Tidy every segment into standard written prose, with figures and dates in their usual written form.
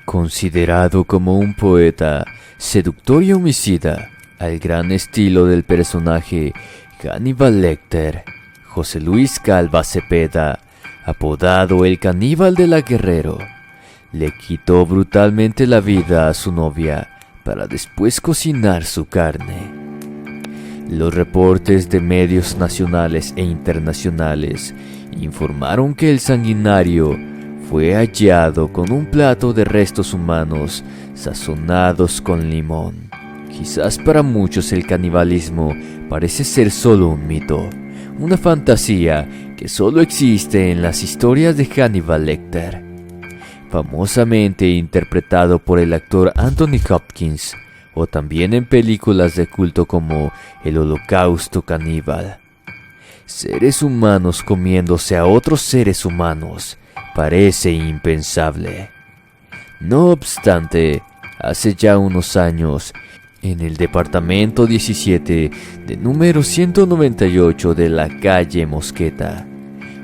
Considerado como un poeta, seductor y homicida, al gran estilo del personaje Hannibal Lecter, José Luis Calva Cepeda, apodado el Caníbal de la Guerrero, le quitó brutalmente la vida a su novia para después cocinar su carne. Los reportes de medios nacionales e internacionales informaron que el sanguinario fue hallado con un plato de restos humanos sazonados con limón. Quizás para muchos el canibalismo parece ser solo un mito, una fantasía que solo existe en las historias de Hannibal Lecter, famosamente interpretado por el actor Anthony Hopkins, o también en películas de culto como El Holocausto Caníbal. Seres humanos comiéndose a otros seres humanos parece impensable. No obstante, hace ya unos años, en el departamento 17 de número 198 de la calle Mosqueta,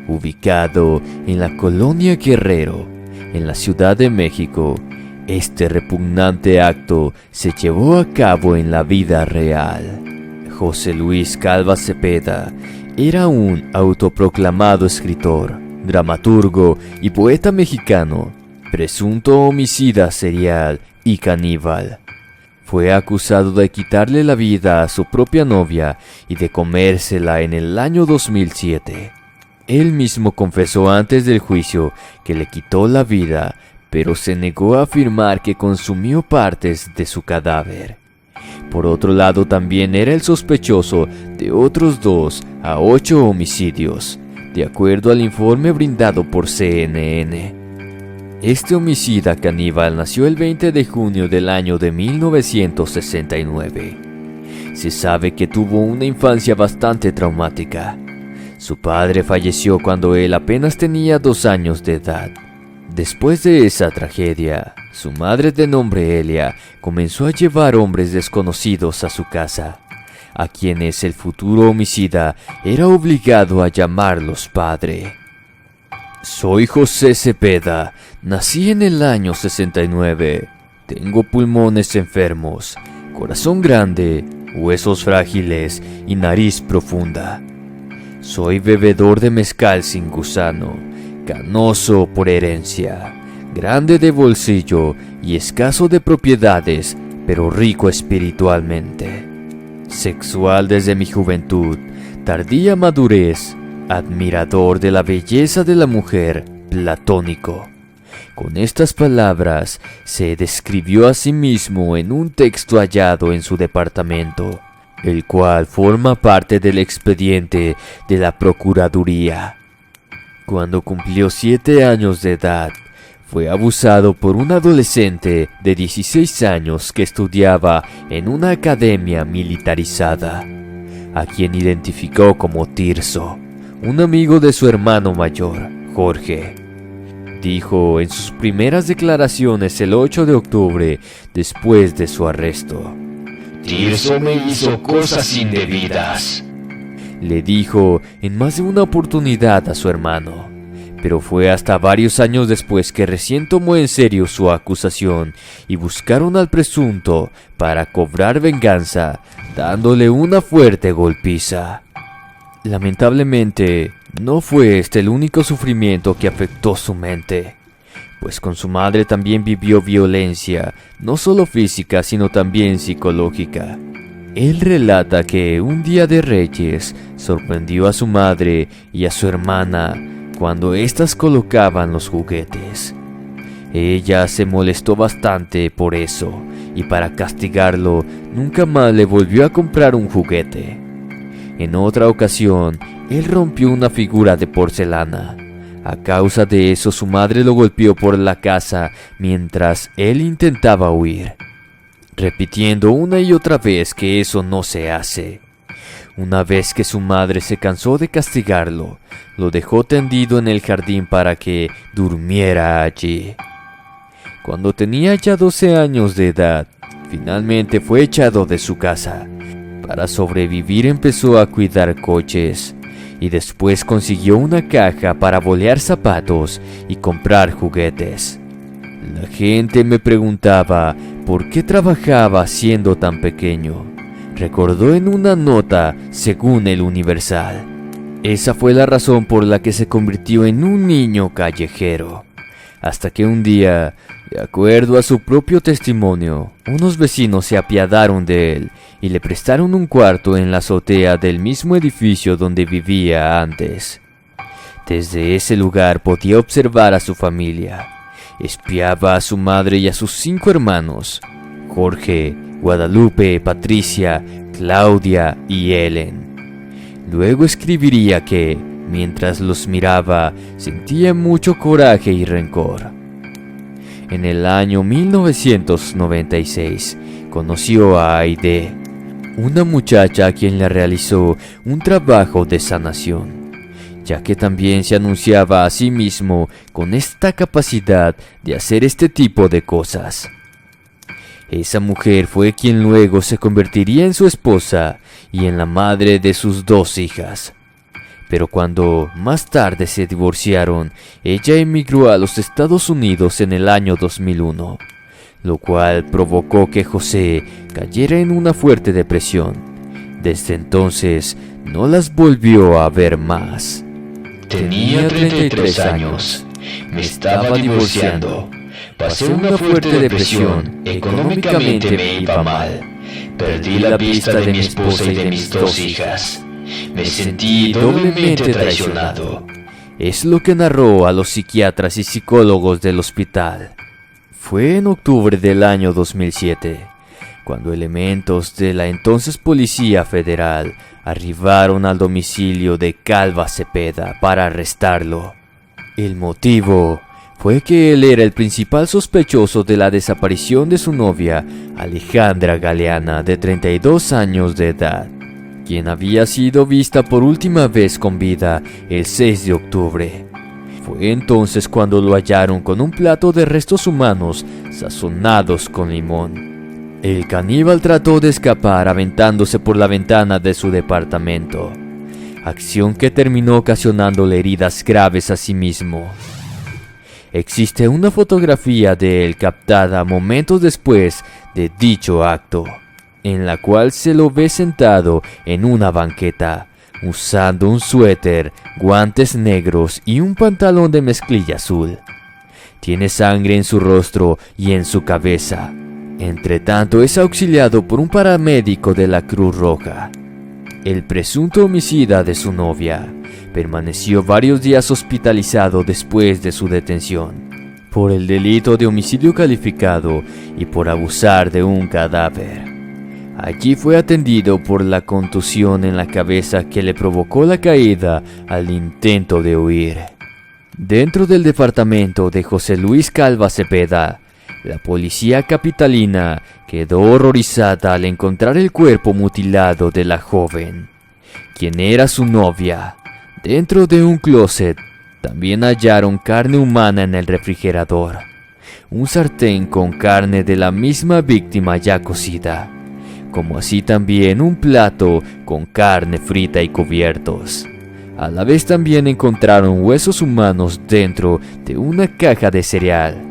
ubicado en la colonia Guerrero, en la Ciudad de México, este repugnante acto se llevó a cabo en la vida real. José Luis Calva Cepeda era un autoproclamado escritor, dramaturgo y poeta mexicano, presunto homicida serial y caníbal. Fue acusado de quitarle la vida a su propia novia y de comérsela en el año 2007. Él mismo confesó antes del juicio que le quitó la vida, pero se negó a afirmar que consumió partes de su cadáver. Por otro lado, también era el sospechoso de otros 2 a 8 homicidios, de acuerdo al informe brindado por CNN. Este homicida caníbal nació el 20 de junio del año de 1969. Se sabe que tuvo una infancia bastante traumática. Su padre falleció cuando él apenas tenía 2 años de edad. Después de esa tragedia, su madre de nombre Elia comenzó a llevar hombres desconocidos a su casa, a quienes el futuro homicida era obligado a llamarlos padre. Soy José Cepeda, nací en el año 69, tengo pulmones enfermos, corazón grande, huesos frágiles y nariz profunda. Soy bebedor de mezcal sin gusano, canoso por herencia, grande de bolsillo y escaso de propiedades, pero rico espiritualmente. Sexual desde mi juventud, tardía madurez, admirador de la belleza de la mujer, platónico. Con estas palabras se describió a sí mismo en un texto hallado en su departamento, el cual forma parte del expediente de la Procuraduría. Cuando cumplió 7 años de edad, fue abusado por un adolescente de 16 años que estudiaba en una academia militarizada, a quien identificó como Tirso, un amigo de su hermano mayor, Jorge. Dijo en sus primeras declaraciones el 8 de octubre después de su arresto: Tirso me hizo cosas indebidas. Le dijo en más de una oportunidad a su hermano, pero fue hasta varios años después que recién tomó en serio su acusación y buscaron al presunto para cobrar venganza, dándole una fuerte golpiza. Lamentablemente, no fue este el único sufrimiento que afectó su mente, pues con su madre también vivió violencia, no solo física sino también psicológica. Él relata que un día de Reyes sorprendió a su madre y a su hermana cuando éstas colocaban los juguetes. Ella se molestó bastante por eso y para castigarlo nunca más le volvió a comprar un juguete. En otra ocasión, él rompió una figura de porcelana. A causa de eso, su madre lo golpeó por la casa mientras él intentaba huir, repitiendo una y otra vez que eso no se hace. Una vez que su madre se cansó de castigarlo, lo dejó tendido en el jardín para que durmiera allí. Cuando tenía ya 12 años de edad, finalmente fue echado de su casa. Para sobrevivir empezó a cuidar coches y después consiguió una caja para bolear zapatos y comprar juguetes. La gente me preguntaba por qué trabajaba siendo tan pequeño. Recordó en una nota según el Universal. Esa fue la razón por la que se convirtió en un niño callejero. Hasta que un día, de acuerdo a su propio testimonio, unos vecinos se apiadaron de él y le prestaron un cuarto en la azotea del mismo edificio donde vivía antes. Desde ese lugar podía observar a su familia. Espiaba a su madre y a sus 5 hermanos: Jorge, Guadalupe, Patricia, Claudia y Ellen. Luego escribiría que, mientras los miraba, sentía mucho coraje y rencor. En el año 1996, conoció a Aide, una muchacha a quien le realizó un trabajo de sanación, ya que también se anunciaba a sí mismo con esta capacidad de hacer este tipo de cosas. Esa mujer fue quien luego se convertiría en su esposa y en la madre de sus 2 hijas. Pero cuando más tarde se divorciaron, ella emigró a los Estados Unidos en el año 2001, lo cual provocó que José cayera en una fuerte depresión. Desde entonces, no las volvió a ver más. Tenía 33 años, me estaba divorciando, pasé una fuerte depresión, económicamente me iba mal, perdí la vista de mi esposa y de mis 2 hijas. Me sentí doblemente traicionado. Es lo que narró a los psiquiatras y psicólogos del hospital. Fue en octubre del año 2007, cuando elementos de la entonces Policía Federal arribaron al domicilio de Calva Cepeda para arrestarlo. El motivo fue que él era el principal sospechoso de la desaparición de su novia, Alejandra Galeana, de 32 años de edad, quien había sido vista por última vez con vida el 6 de octubre. Fue entonces cuando lo hallaron con un plato de restos humanos sazonados con limón. El caníbal trató de escapar aventándose por la ventana de su departamento, acción que terminó ocasionándole heridas graves a sí mismo. Existe una fotografía de él captada momentos después de dicho acto, en la cual se lo ve sentado en una banqueta, usando un suéter, guantes negros y un pantalón de mezclilla azul. Tiene sangre en su rostro y en su cabeza. Entre tanto, es auxiliado por un paramédico de la Cruz Roja. El presunto homicida de su novia permaneció varios días hospitalizado después de su detención, por el delito de homicidio calificado y por abusar de un cadáver. Allí fue atendido por la contusión en la cabeza que le provocó la caída al intento de huir. Dentro del departamento de José Luis Calva Cepeda, la policía capitalina quedó horrorizada al encontrar el cuerpo mutilado de la joven, quien era su novia. Dentro de un closet también hallaron carne humana en el refrigerador, un sartén con carne de la misma víctima ya cocida, como así también un plato con carne frita y cubiertos. A la vez también encontraron huesos humanos dentro de una caja de cereal.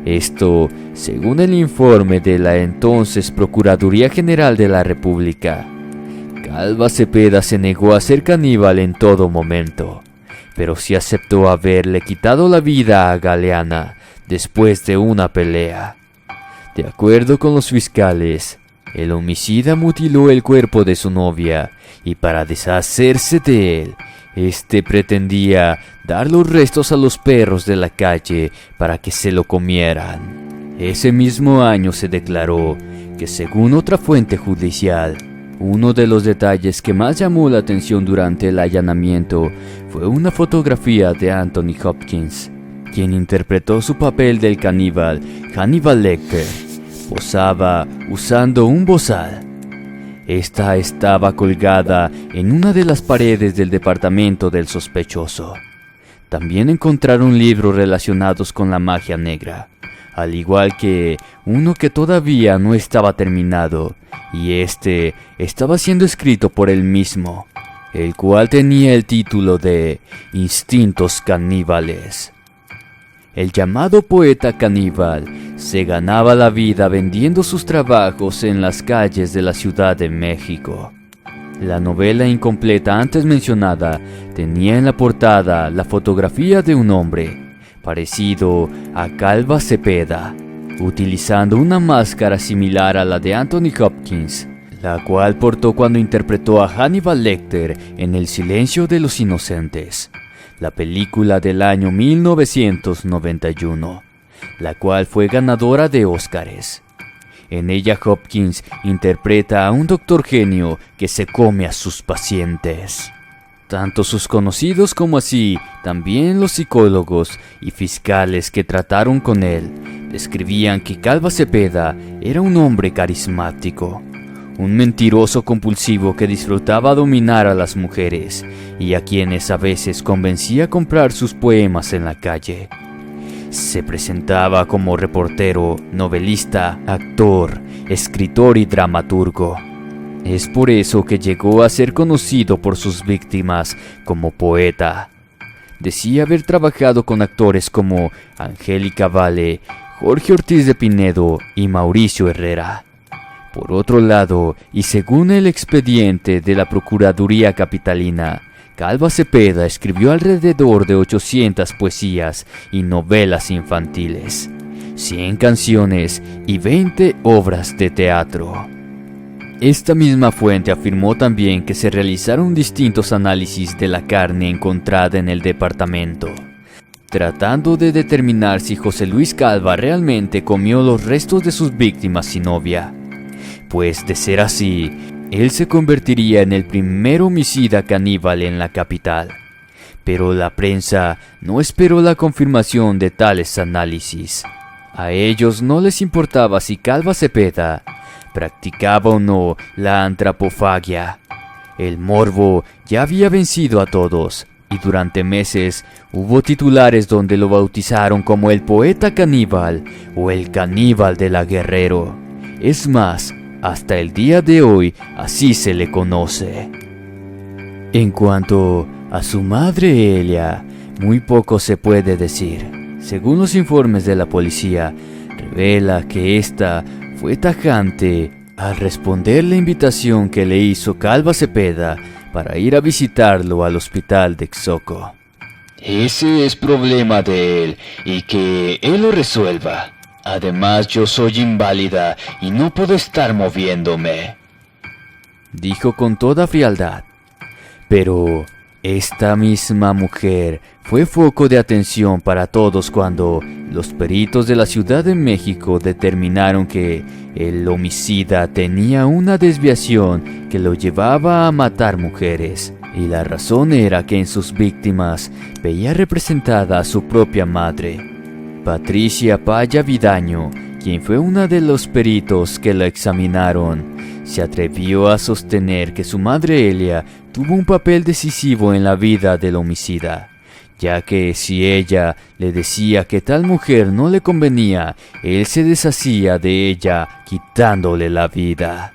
Esto, según el informe de la entonces Procuraduría General de la República. Calva Cepeda se negó a ser caníbal en todo momento, pero sí aceptó haberle quitado la vida a Galeana después de una pelea. De acuerdo con los fiscales, el homicida mutiló el cuerpo de su novia y para deshacerse de él, este pretendía dar los restos a los perros de la calle para que se lo comieran. Ese mismo año se declaró que, según otra fuente judicial, uno de los detalles que más llamó la atención durante el allanamiento fue una fotografía de Anthony Hopkins, quien interpretó su papel del caníbal Hannibal Lecter. Posaba usando un bozal. Esta estaba colgada en una de las paredes del departamento del sospechoso. También encontraron libros relacionados con la magia negra, al igual que uno que todavía no estaba terminado, y este estaba siendo escrito por él mismo, el cual tenía el título de Instintos Caníbales. el llamado poeta caníbal se ganaba la vida vendiendo sus trabajos en las calles de la Ciudad de México. La novela incompleta antes mencionada tenía en la portada la fotografía de un hombre parecido a Calva Cepeda, utilizando una máscara similar a la de Anthony Hopkins, la cual portó cuando interpretó a Hannibal Lecter en El silencio de los inocentes, la película del año 1991, la cual fue ganadora de Óscares. En ella Hopkins interpreta a un doctor genio que se come a sus pacientes. Tanto sus conocidos como así, también los psicólogos y fiscales que trataron con él, describían que Calva Cepeda era un hombre carismático, un mentiroso compulsivo que disfrutaba dominar a las mujeres y a quienes a veces convencía a comprar sus poemas en la calle. Se presentaba como reportero, novelista, actor, escritor y dramaturgo. Es por eso que llegó a ser conocido por sus víctimas como poeta. Decía haber trabajado con actores como Angélica Vale, Jorge Ortiz de Pinedo y Mauricio Herrera. Por otro lado, y según el expediente de la Procuraduría Capitalina, Calva Cepeda escribió alrededor de 800 poesías y novelas infantiles, 100 canciones y 20 obras de teatro. Esta misma fuente afirmó también que se realizaron distintos análisis de la carne encontrada en el departamento, tratando de determinar si José Luis Calva realmente comió los restos de sus víctimas y novia. Pues de ser así, él se convertiría en el primer homicida caníbal en la capital. Pero la prensa no esperó la confirmación de tales análisis. A ellos no les importaba si Calva Cepeda practicaba o no la antropofagia. El morbo ya había vencido a todos, y durante meses hubo titulares donde lo bautizaron como el poeta caníbal o el caníbal de la Guerrero. Es más, hasta el día de hoy así se le conoce. En cuanto a su madre Elia, muy poco se puede decir. Según los informes de la policía, revela que esta fue tajante al responder la invitación que le hizo Calva Cepeda para ir a visitarlo al hospital de Xoco. Ese es problema de él y que él lo resuelva. Además, yo soy inválida y no puedo estar moviéndome, dijo con toda frialdad. Pero esta misma mujer fue foco de atención para todos cuando los peritos de la Ciudad de México determinaron que el homicida tenía una desviación que lo llevaba a matar mujeres, y la razón era que en sus víctimas veía representada a su propia madre, Patricia Paya Vidaño, quien fue una de los peritos que la examinaron. Se atrevió a sostener que su madre Elia tuvo un papel decisivo en la vida del homicida, ya que si ella le decía que tal mujer no le convenía, él se deshacía de ella quitándole la vida.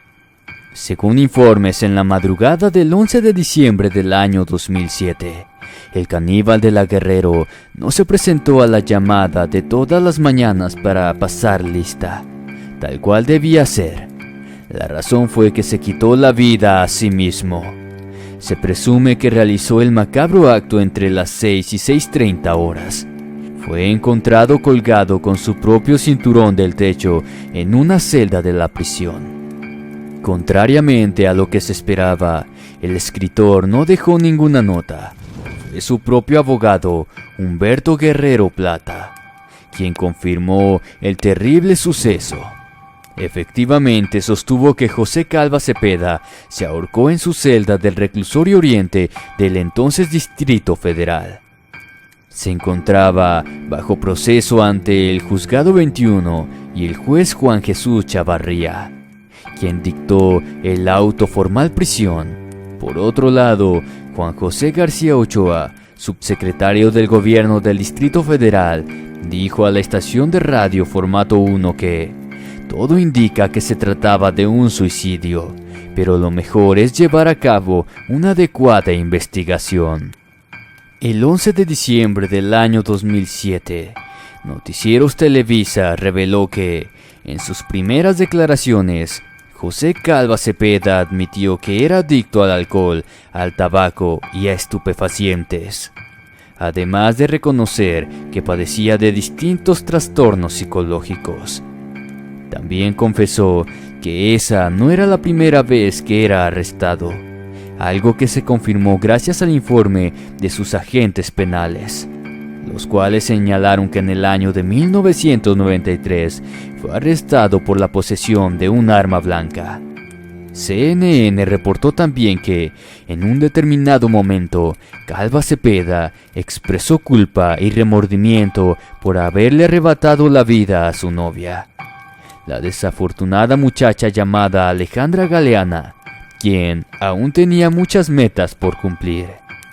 Según informes, en la madrugada del 11 de diciembre del año 2007, el caníbal de la Guerrero no se presentó a la llamada de todas las mañanas para pasar lista, tal cual debía ser. La razón fue que se quitó la vida a sí mismo. Se presume que realizó el macabro acto entre las 6 y 6:30 horas. Fue encontrado colgado con su propio cinturón del techo en una celda de la prisión. Contrariamente a lo que se esperaba, el escritor no dejó ninguna nota. Fue su propio abogado, Humberto Guerrero Plata, quien confirmó el terrible suceso. Efectivamente, sostuvo que José Calva Cepeda se ahorcó en su celda del Reclusorio Oriente del entonces Distrito Federal. Se encontraba bajo proceso ante el Juzgado 21 y el juez Juan Jesús Chavarría, quien dictó el auto formal prisión. Por otro lado, Juan José García Ochoa, subsecretario del Gobierno del Distrito Federal, dijo a la estación de radio Formato 1 que todo indica que se trataba de un suicidio, pero lo mejor es llevar a cabo una adecuada investigación. El 11 de diciembre del año 2007, Noticieros Televisa reveló que, en sus primeras declaraciones, José Calva Cepeda admitió que era adicto al alcohol, al tabaco y a estupefacientes, además de reconocer que padecía de distintos trastornos psicológicos. También confesó que esa no era la primera vez que era arrestado, algo que se confirmó gracias al informe de sus agentes penales, los cuales señalaron que en el año de 1993 fue arrestado por la posesión de un arma blanca. CNN reportó también que, en un determinado momento, Calva Cepeda expresó culpa y remordimiento por haberle arrebatado la vida a su novia, la desafortunada muchacha llamada Alejandra Galeana, quien aún tenía muchas metas por cumplir,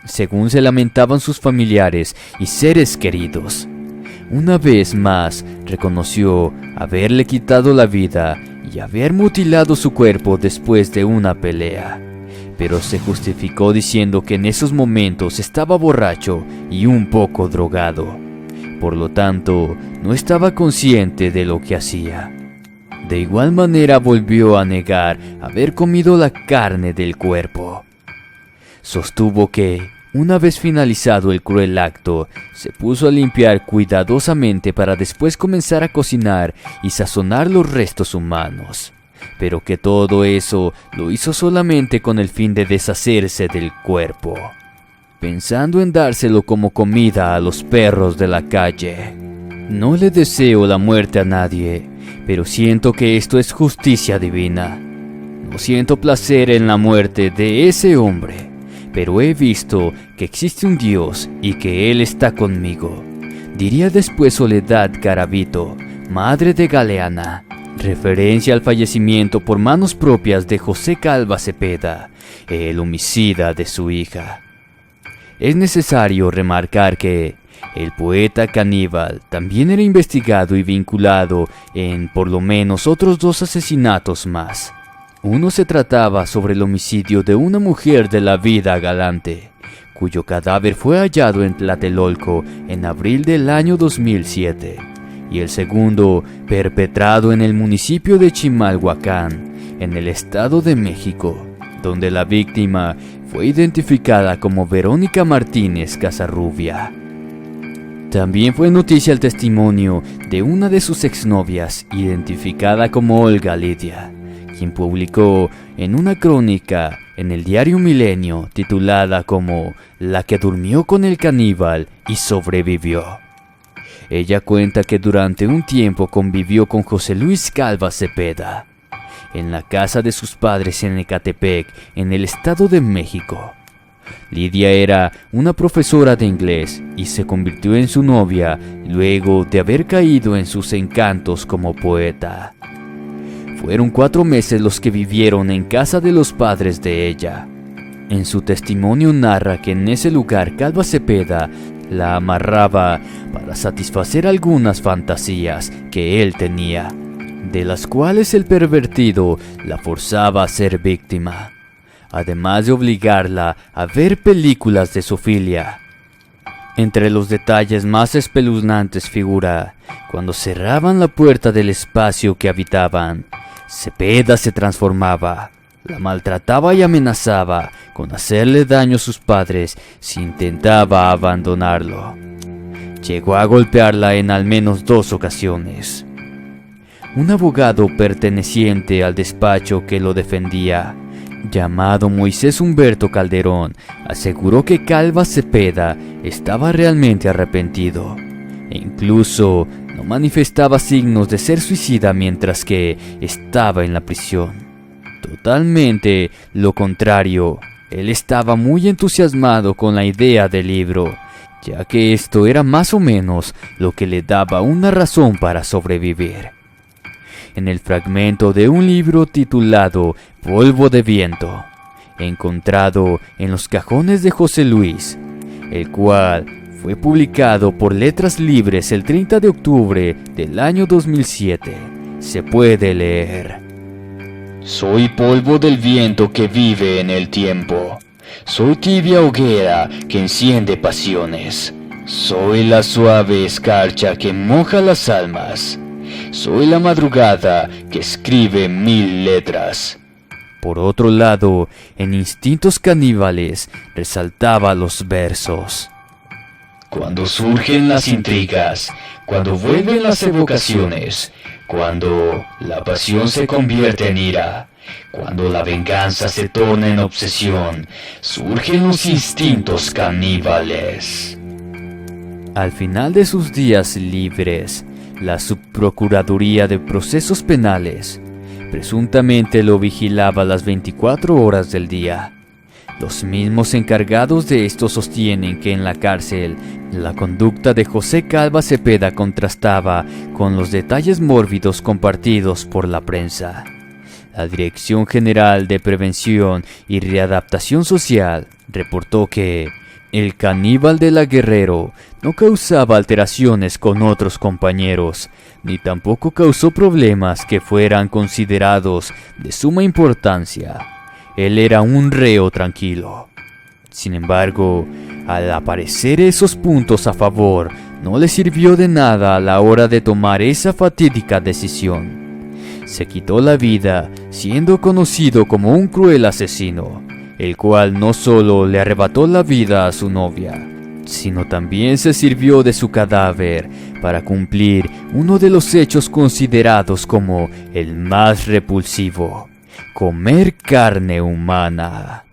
según se lamentaban sus familiares y seres queridos. Una vez más reconoció haberle quitado la vida y haber mutilado su cuerpo después de una pelea, pero se justificó diciendo que en esos momentos estaba borracho y un poco drogado, por lo tanto no estaba consciente de lo que hacía. De igual manera volvió a negar haber comido la carne del cuerpo. Sostuvo que, una vez finalizado el cruel acto, se puso a limpiar cuidadosamente para después comenzar a cocinar y sazonar los restos humanos, pero que todo eso lo hizo solamente con el fin de deshacerse del cuerpo, pensando en dárselo como comida a los perros de la calle. No le deseo la muerte a nadie, pero siento que esto es justicia divina. No siento placer en la muerte de ese hombre, pero he visto que existe un Dios y que Él está conmigo, diría después Soledad Garavito, madre de Galeana, referencia al fallecimiento por manos propias de José Calva Cepeda, el homicida de su hija. Es necesario remarcar que el poeta caníbal también era investigado y vinculado en por lo menos otros 2 asesinatos más. Uno se trataba sobre el homicidio de una mujer de la vida galante, cuyo cadáver fue hallado en Tlatelolco en abril del año 2007, y el segundo perpetrado en el municipio de Chimalhuacán, en el Estado de México, donde la víctima fue identificada como Verónica Martínez Casarrubia. También fue noticia el testimonio de una de sus exnovias, identificada como Olga Lidia, quien publicó en una crónica en el diario Milenio titulada como La que durmió con el caníbal y sobrevivió. Ella cuenta que durante un tiempo convivió con José Luis Calva Cepeda en la casa de sus padres en Ecatepec, en el Estado de México. Lidia era una profesora de inglés y se convirtió en su novia luego de haber caído en sus encantos como poeta. Fueron 4 meses los que vivieron en casa de los padres de ella. En su testimonio narra que en ese lugar Calva Cepeda la amarraba para satisfacer algunas fantasías que él tenía, de las cuales el pervertido la forzaba a ser víctima, además de obligarla a ver películas de zoofilia. Entre los detalles más espeluznantes figura cuando cerraban la puerta del espacio que habitaban. Cepeda se transformaba, la maltrataba y amenazaba con hacerle daño a sus padres si intentaba abandonarlo. Llegó a golpearla en al menos 2 ocasiones. Un abogado perteneciente al despacho que lo defendía, llamado Moisés Humberto Calderón, aseguró que Calva Cepeda estaba realmente arrepentido e incluso no manifestaba signos de ser suicida mientras que estaba en la prisión. Totalmente lo contrario, él estaba muy entusiasmado con la idea del libro, ya que esto era más o menos lo que le daba una razón para sobrevivir. En el fragmento de un libro titulado Polvo de Viento, encontrado en los cajones de José Luis, el cual fue publicado por Letras Libres el 30 de octubre del año 2007. Se puede leer: Soy polvo del viento que vive en el tiempo. Soy tibia hoguera que enciende pasiones. Soy la suave escarcha que moja las almas. Soy la madrugada que escribe 1000 letras. Por otro lado, en Instintos Caníbales resaltaba los versos. Cuando surgen las intrigas, cuando vuelven las evocaciones, cuando la pasión se convierte en ira, cuando la venganza se torna en obsesión, surgen los instintos caníbales. Al final de sus días libres, la Subprocuraduría de Procesos Penales presuntamente lo vigilaba las 24 horas del día. Los mismos encargados de esto sostienen que en la cárcel, la conducta de José Calva Cepeda contrastaba con los detalles mórbidos compartidos por la prensa. La Dirección General de Prevención y Readaptación Social reportó que el caníbal de la Guerrero no causaba alteraciones con otros compañeros, ni tampoco causó problemas que fueran considerados de suma importancia. Él era un reo tranquilo. Sin embargo, al aparecer esos puntos a favor, no le sirvió de nada a la hora de tomar esa fatídica decisión. Se quitó la vida siendo conocido como un cruel asesino, el cual no solo le arrebató la vida a su novia, sino también se sirvió de su cadáver para cumplir uno de los hechos considerados como el más repulsivo: comer carne humana.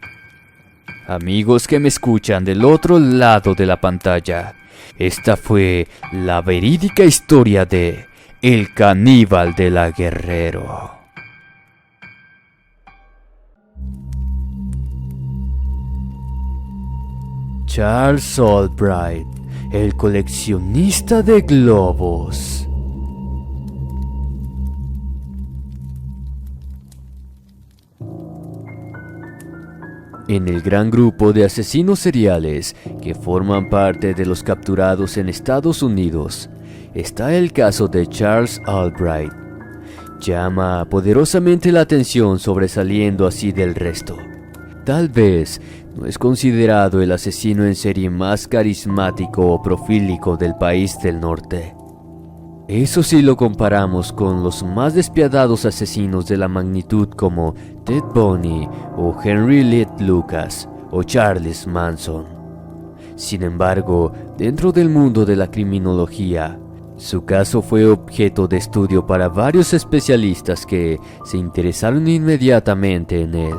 Amigos que me escuchan del otro lado de la pantalla, esta fue la verídica historia de El Caníbal de la Guerrero. Charles Albright, el coleccionista de globos. En el gran grupo de asesinos seriales que forman parte de los capturados en Estados Unidos, está el caso de Charles Albright. Llama poderosamente la atención, sobresaliendo así del resto. Tal vez no es considerado el asesino en serie más carismático o profílico del país del norte. Eso si lo comparamos con los más despiadados asesinos de la magnitud como Ted Bundy o Henry Lee Lucas o Charles Manson. Sin embargo, dentro del mundo de la criminología, su caso fue objeto de estudio para varios especialistas que se interesaron inmediatamente en él.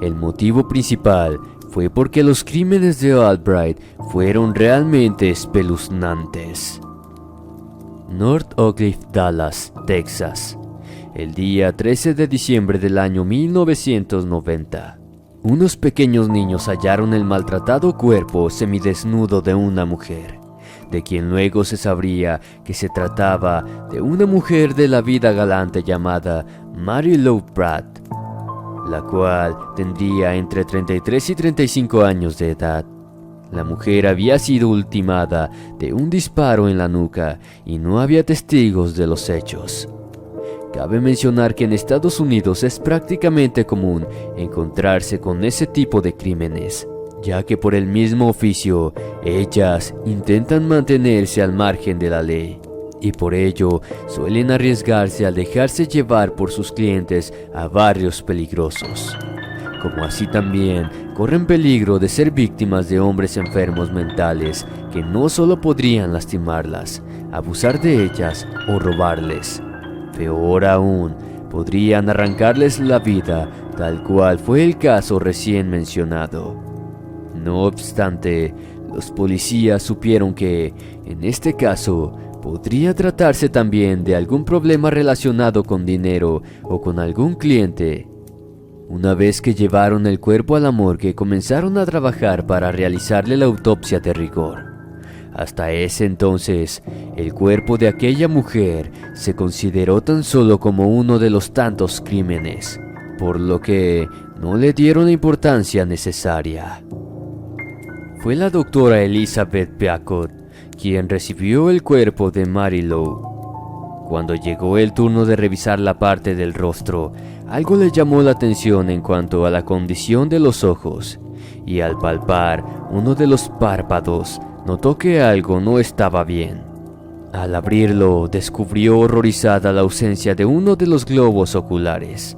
El motivo principal fue porque los crímenes de Albright fueron realmente espeluznantes. North Oak Cliff, Dallas, Texas, el día 13 de diciembre del año 1990. Unos pequeños niños hallaron el maltratado cuerpo semidesnudo de una mujer, de quien luego se sabría que se trataba de una mujer de la vida galante llamada Mary Lou Pratt, la cual tendría entre 33 y 35 años de edad. La mujer había sido ultimada de un disparo en la nuca y no había testigos de los hechos. Cabe mencionar que en Estados Unidos es prácticamente común encontrarse con ese tipo de crímenes, ya que por el mismo oficio, ellas intentan mantenerse al margen de la ley, y por ello suelen arriesgarse al dejarse llevar por sus clientes a barrios peligrosos. Como así también corren peligro de ser víctimas de hombres enfermos mentales que no solo podrían lastimarlas, abusar de ellas o robarles. Peor aún, podrían arrancarles la vida, tal cual fue el caso recién mencionado. No obstante, los policías supieron que, en este caso, podría tratarse también de algún problema relacionado con dinero o con algún cliente. Una vez que llevaron el cuerpo a la morgue, comenzaron a trabajar para realizarle la autopsia de rigor. Hasta ese entonces, el cuerpo de aquella mujer se consideró tan solo como uno de los tantos crímenes, por lo que no le dieron la importancia necesaria. Fue la doctora Elizabeth Beacott quien recibió el cuerpo de Mary Lou. Cuando llegó el turno de revisar la parte del rostro, algo le llamó la atención en cuanto a la condición de los ojos, y al palpar uno de los párpados, notó que algo no estaba bien. Al abrirlo, descubrió horrorizada la ausencia de uno de los globos oculares.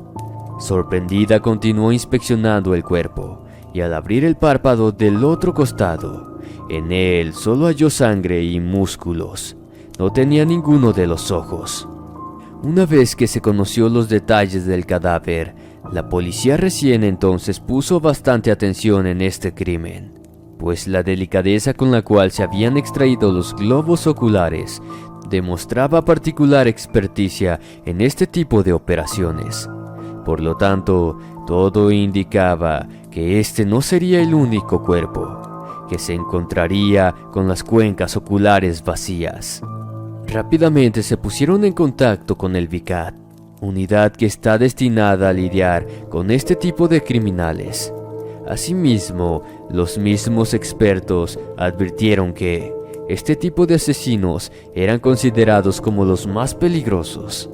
Sorprendida, continuó inspeccionando el cuerpo, y al abrir el párpado del otro costado, en él solo halló sangre y músculos. No tenía ninguno de los ojos. Una vez que se conoció los detalles del cadáver, la policía recién entonces puso bastante atención en este crimen, pues la delicadeza con la cual se habían extraído los globos oculares demostraba particular experticia en este tipo de operaciones. Por lo tanto, todo indicaba que este no sería el único cuerpo, que se encontraría con las cuencas oculares vacías. Rápidamente se pusieron en contacto con el VICAT, unidad que está destinada a lidiar con este tipo de criminales. Asimismo, los mismos expertos advirtieron que este tipo de asesinos eran considerados como los más peligrosos,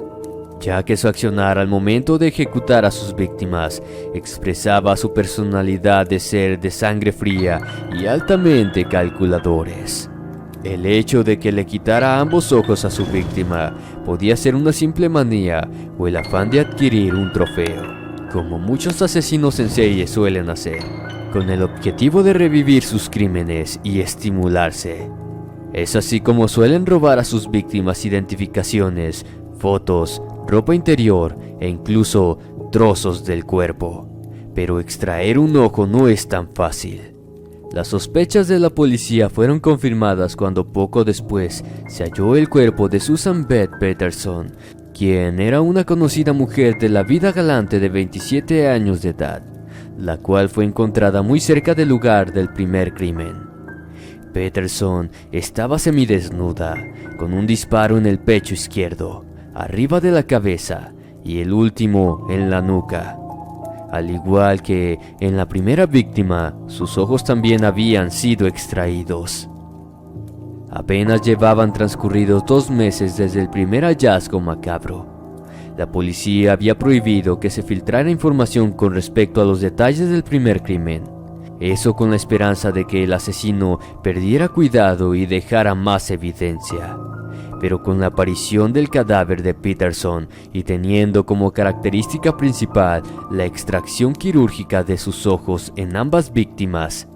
ya que su accionar al momento de ejecutar a sus víctimas expresaba su personalidad de ser de sangre fría y altamente calculadores. El hecho de que le quitara ambos ojos a su víctima podía ser una simple manía o el afán de adquirir un trofeo, como muchos asesinos en serie suelen hacer, con el objetivo de revivir sus crímenes y estimularse. Es así como suelen robar a sus víctimas identificaciones, fotos, ropa interior e incluso trozos del cuerpo. Pero extraer un ojo no es tan fácil. Las sospechas de la policía fueron confirmadas cuando poco después se halló el cuerpo de Susan Beth Peterson, quien era una conocida mujer de la vida galante de 27 años de edad, la cual fue encontrada muy cerca del lugar del primer crimen. Peterson estaba semidesnuda, con un disparo en el pecho izquierdo, arriba de la cabeza y el último en la nuca. Al igual que en la primera víctima, sus ojos también habían sido extraídos. Apenas llevaban transcurridos 2 meses desde el primer hallazgo macabro. La policía había prohibido que se filtrara información con respecto a los detalles del primer crimen. Eso con la esperanza de que el asesino perdiera cuidado y dejara más evidencia. Pero con la aparición del cadáver de Peterson y teniendo como característica principal la extracción quirúrgica de sus ojos en ambas víctimas,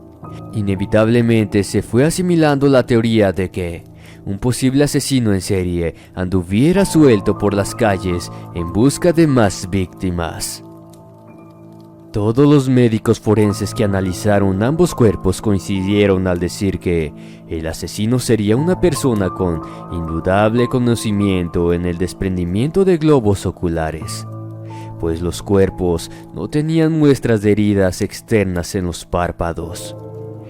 inevitablemente se fue asimilando la teoría de que un posible asesino en serie anduviera suelto por las calles en busca de más víctimas. Todos los médicos forenses que analizaron ambos cuerpos coincidieron al decir que el asesino sería una persona con indudable conocimiento en el desprendimiento de globos oculares, pues los cuerpos no tenían muestras de heridas externas en los párpados.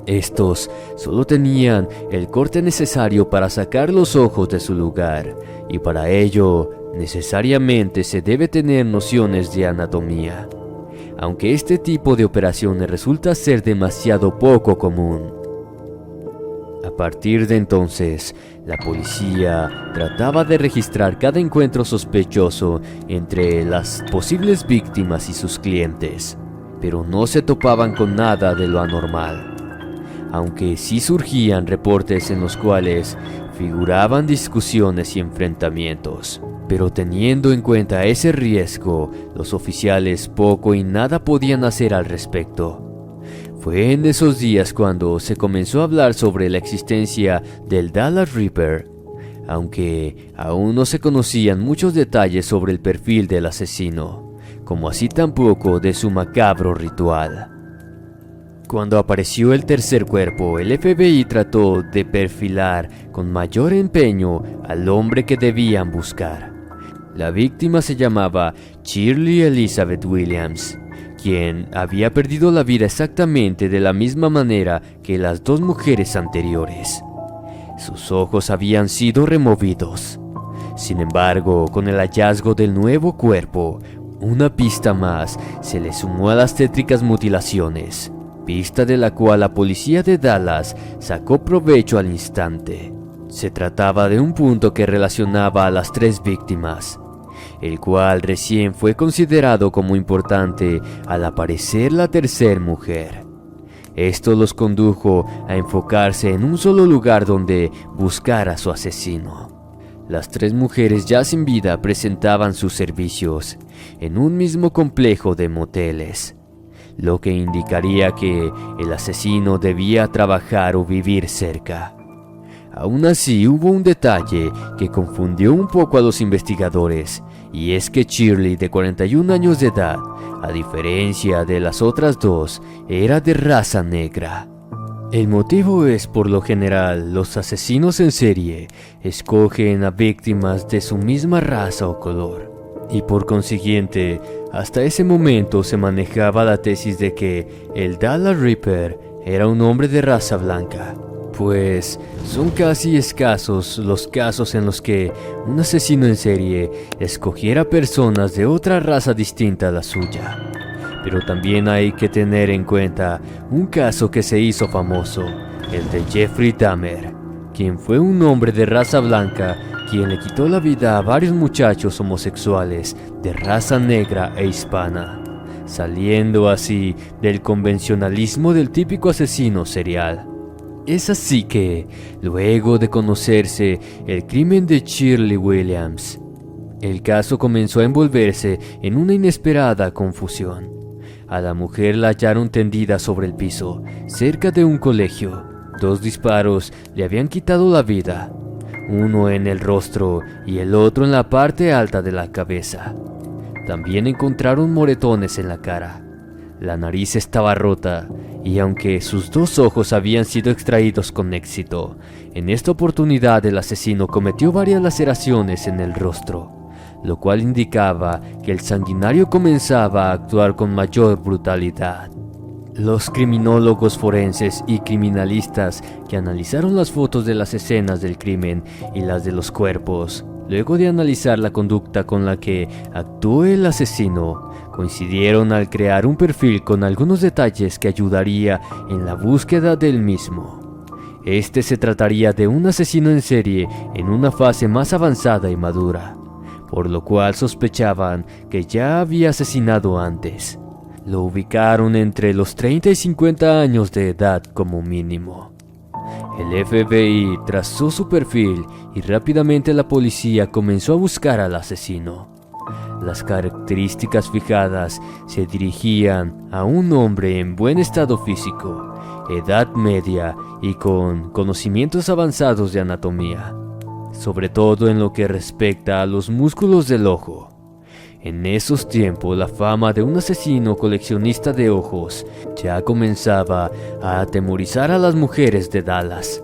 Estos solo tenían el corte necesario para sacar los ojos de su lugar, y para ello necesariamente se debe tener nociones de anatomía, aunque este tipo de operaciones resulta ser demasiado poco común. A partir de entonces, la policía trataba de registrar cada encuentro sospechoso entre las posibles víctimas y sus clientes, pero no se topaban con nada de lo anormal, aunque sí surgían reportes en los cuales figuraban discusiones y enfrentamientos. Pero teniendo en cuenta ese riesgo, los oficiales poco y nada podían hacer al respecto. Fue en esos días cuando se comenzó a hablar sobre la existencia del Dallas Ripper, aunque aún no se conocían muchos detalles sobre el perfil del asesino, como así tampoco de su macabro ritual. Cuando apareció el tercer cuerpo, el FBI trató de perfilar con mayor empeño al hombre que debían buscar. La víctima se llamaba Shirley Elizabeth Williams, quien había perdido la vida exactamente de la misma manera que las 2 mujeres anteriores. Sus ojos habían sido removidos. Sin embargo, con el hallazgo del nuevo cuerpo, una pista más se le sumó a las tétricas mutilaciones, pista de la cual la policía de Dallas sacó provecho al instante. Se trataba de un punto que relacionaba a las 3 víctimas, el cual recién fue considerado como importante al aparecer la tercer mujer. Esto los condujo a enfocarse en un solo lugar donde buscar a su asesino. Las 3 mujeres ya sin vida presentaban sus servicios en un mismo complejo de moteles, lo que indicaría que el asesino debía trabajar o vivir cerca. Aún así, hubo un detalle que confundió un poco a los investigadores, y es que Shirley, de 41 años de edad, a diferencia de las otras 2, era de raza negra. El motivo es, por lo general, los asesinos en serie escogen a víctimas de su misma raza o color, y por consiguiente, hasta ese momento se manejaba la tesis de que el Dallas Ripper era un hombre de raza blanca. Pues son casi escasos los casos en los que un asesino en serie escogiera personas de otra raza distinta a la suya. Pero también hay que tener en cuenta un caso que se hizo famoso, el de Jeffrey Dahmer, quien fue un hombre de raza blanca quien le quitó la vida a varios muchachos homosexuales de raza negra e hispana, saliendo así del convencionalismo del típico asesino serial. Es así que, luego de conocerse el crimen de Shirley Williams, el caso comenzó a envolverse en una inesperada confusión. A la mujer la hallaron tendida sobre el piso, cerca de un colegio. 2 disparos le habían quitado la vida, uno en el rostro y el otro en la parte alta de la cabeza. También encontraron moretones en la cara. La nariz estaba rota, y aunque sus 2 ojos habían sido extraídos con éxito, en esta oportunidad el asesino cometió varias laceraciones en el rostro, lo cual indicaba que el sanguinario comenzaba a actuar con mayor brutalidad. Los criminólogos forenses y criminalistas que analizaron las fotos de las escenas del crimen y las de los cuerpos, luego de analizar la conducta con la que actuó el asesino, coincidieron al crear un perfil con algunos detalles que ayudaría en la búsqueda del mismo. Este se trataría de un asesino en serie en una fase más avanzada y madura, por lo cual sospechaban que ya había asesinado antes. Lo ubicaron entre los 30 y 50 años de edad como mínimo. El FBI trazó su perfil y rápidamente la policía comenzó a buscar al asesino. Las características fijadas se dirigían a un hombre en buen estado físico, edad media y con conocimientos avanzados de anatomía, sobre todo en lo que respecta a los músculos del ojo. En esos tiempos, la fama de un asesino coleccionista de ojos ya comenzaba a atemorizar a las mujeres de Dallas,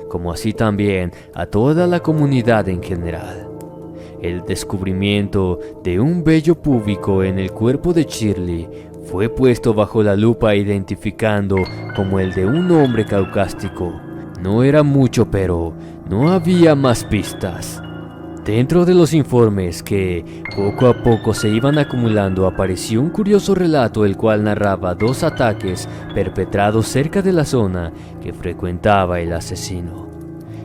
como así también a toda la comunidad en general. El descubrimiento de un vello púbico en el cuerpo de Shirley fue puesto bajo la lupa, identificando como el de un hombre caucásico. No era mucho, pero no había más pistas. Dentro de los informes que poco a poco se iban acumulando, apareció un curioso relato el cual narraba 2 ataques perpetrados cerca de la zona que frecuentaba el asesino.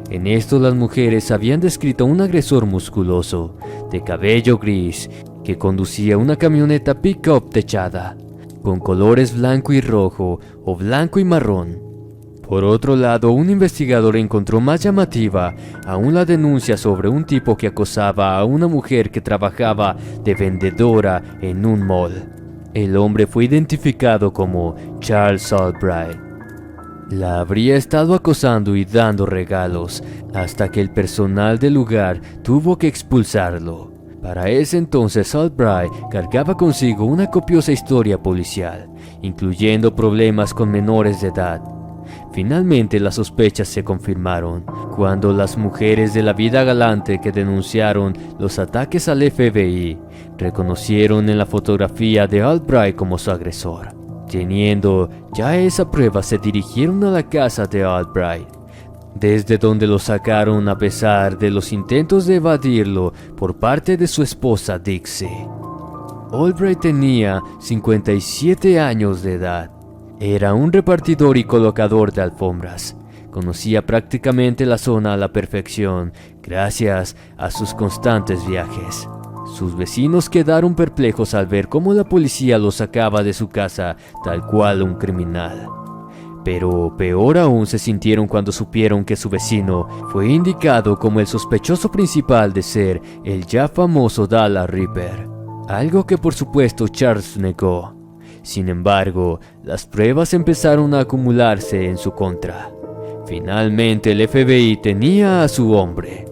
En esto las mujeres habían descrito a un agresor musculoso, de cabello gris, que conducía una camioneta pick-up techada, con colores blanco y rojo o blanco y marrón. Por otro lado, un investigador encontró más llamativa aún la denuncia sobre un tipo que acosaba a una mujer que trabajaba de vendedora en un mall. El hombre fue identificado como Charles Albright. La habría estado acosando y dando regalos hasta que el personal del lugar tuvo que expulsarlo. Para ese entonces Albright cargaba consigo una copiosa historia policial, incluyendo problemas con menores de edad. Finalmente las sospechas se confirmaron cuando las mujeres de la vida galante que denunciaron los ataques al FBI reconocieron en la fotografía de Albright como su agresor. Teniendo ya esa prueba, se dirigieron a la casa de Albright, desde donde lo sacaron a pesar de los intentos de evadirlo por parte de su esposa Dixie. Albright tenía 57 años de edad. Era un repartidor y colocador de alfombras. Conocía prácticamente la zona a la perfección gracias a sus constantes viajes. Sus vecinos quedaron perplejos al ver cómo la policía lo sacaba de su casa tal cual un criminal. Pero peor aún se sintieron cuando supieron que su vecino fue indicado como el sospechoso principal de ser el ya famoso Dallas Ripper, algo que por supuesto Charles negó. Sin embargo, las pruebas empezaron a acumularse en su contra. Finalmente el FBI tenía a su hombre.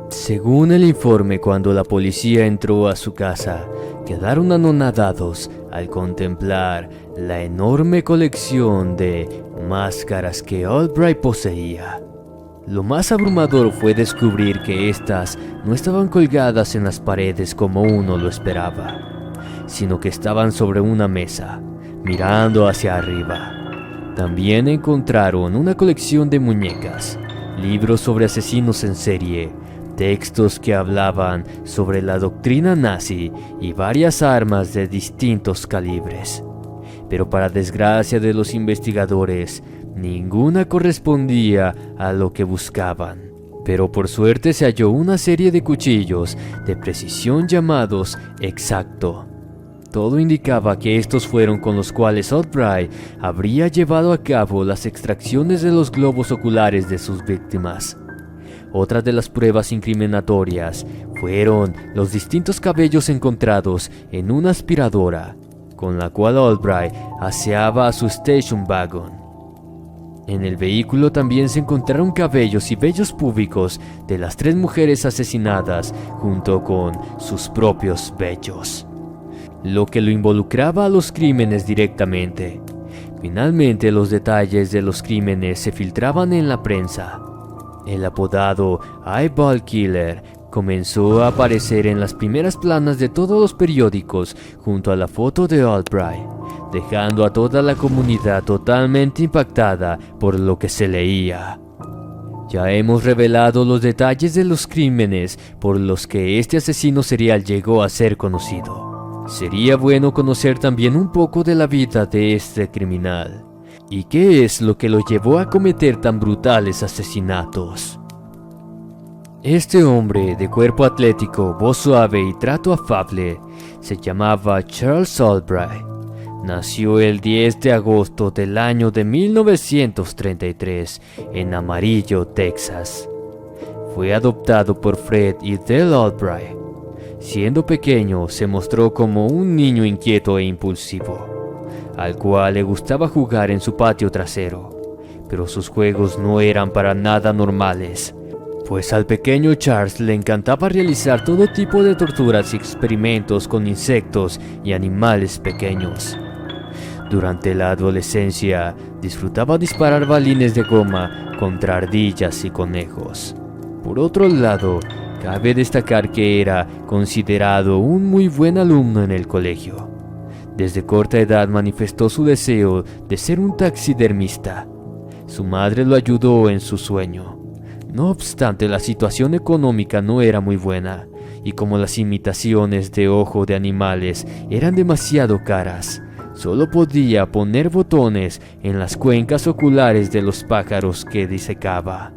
Según el informe, cuando la policía entró a su casa, quedaron anonadados al contemplar la enorme colección de máscaras que Albright poseía. Lo más abrumador fue descubrir que estas no estaban colgadas en las paredes como uno lo esperaba, sino que estaban sobre una mesa, mirando hacia arriba. También encontraron una colección de muñecas, libros sobre asesinos en serie, textos que hablaban sobre la doctrina nazi y varias armas de distintos calibres. Pero para desgracia de los investigadores, ninguna correspondía a lo que buscaban. Pero por suerte se halló una serie de cuchillos de precisión llamados X-Acto. Todo indicaba que estos fueron con los cuales Albright habría llevado a cabo las extracciones de los globos oculares de sus víctimas. Otra de las pruebas incriminatorias fueron los distintos cabellos encontrados en una aspiradora, con la cual Albright aseaba a su station wagon. En el vehículo también se encontraron cabellos y vellos púbicos de las 3 mujeres asesinadas junto con sus propios vellos, lo que lo involucraba a los crímenes directamente. Finalmente, los detalles de los crímenes se filtraban en la prensa. El apodado Eyeball Killer comenzó a aparecer en las primeras planas de todos los periódicos junto a la foto de Albright, dejando a toda la comunidad totalmente impactada por lo que se leía. Ya hemos revelado los detalles de los crímenes por los que este asesino serial llegó a ser conocido. Sería bueno conocer también un poco de la vida de este criminal. ¿Y qué es lo que lo llevó a cometer tan brutales asesinatos? Este hombre, de cuerpo atlético, voz suave y trato afable, se llamaba Charles Albright. Nació el 10 de agosto del año de 1933 en Amarillo, Texas. Fue adoptado por Fred y Dell Albright. Siendo pequeño, se mostró como un niño inquieto e impulsivo, al cual le gustaba jugar en su patio trasero, pero sus juegos no eran para nada normales, pues al pequeño Charles le encantaba realizar todo tipo de torturas y experimentos con insectos y animales pequeños. Durante la adolescencia, disfrutaba disparar balines de goma contra ardillas y conejos. Por otro lado, cabe destacar que era considerado un muy buen alumno en el colegio. Desde corta edad manifestó su deseo de ser un taxidermista. Su madre lo ayudó en su sueño. No obstante, la situación económica no era muy buena, y como las imitaciones de ojo de animales eran demasiado caras, solo podía poner botones en las cuencas oculares de los pájaros que disecaba.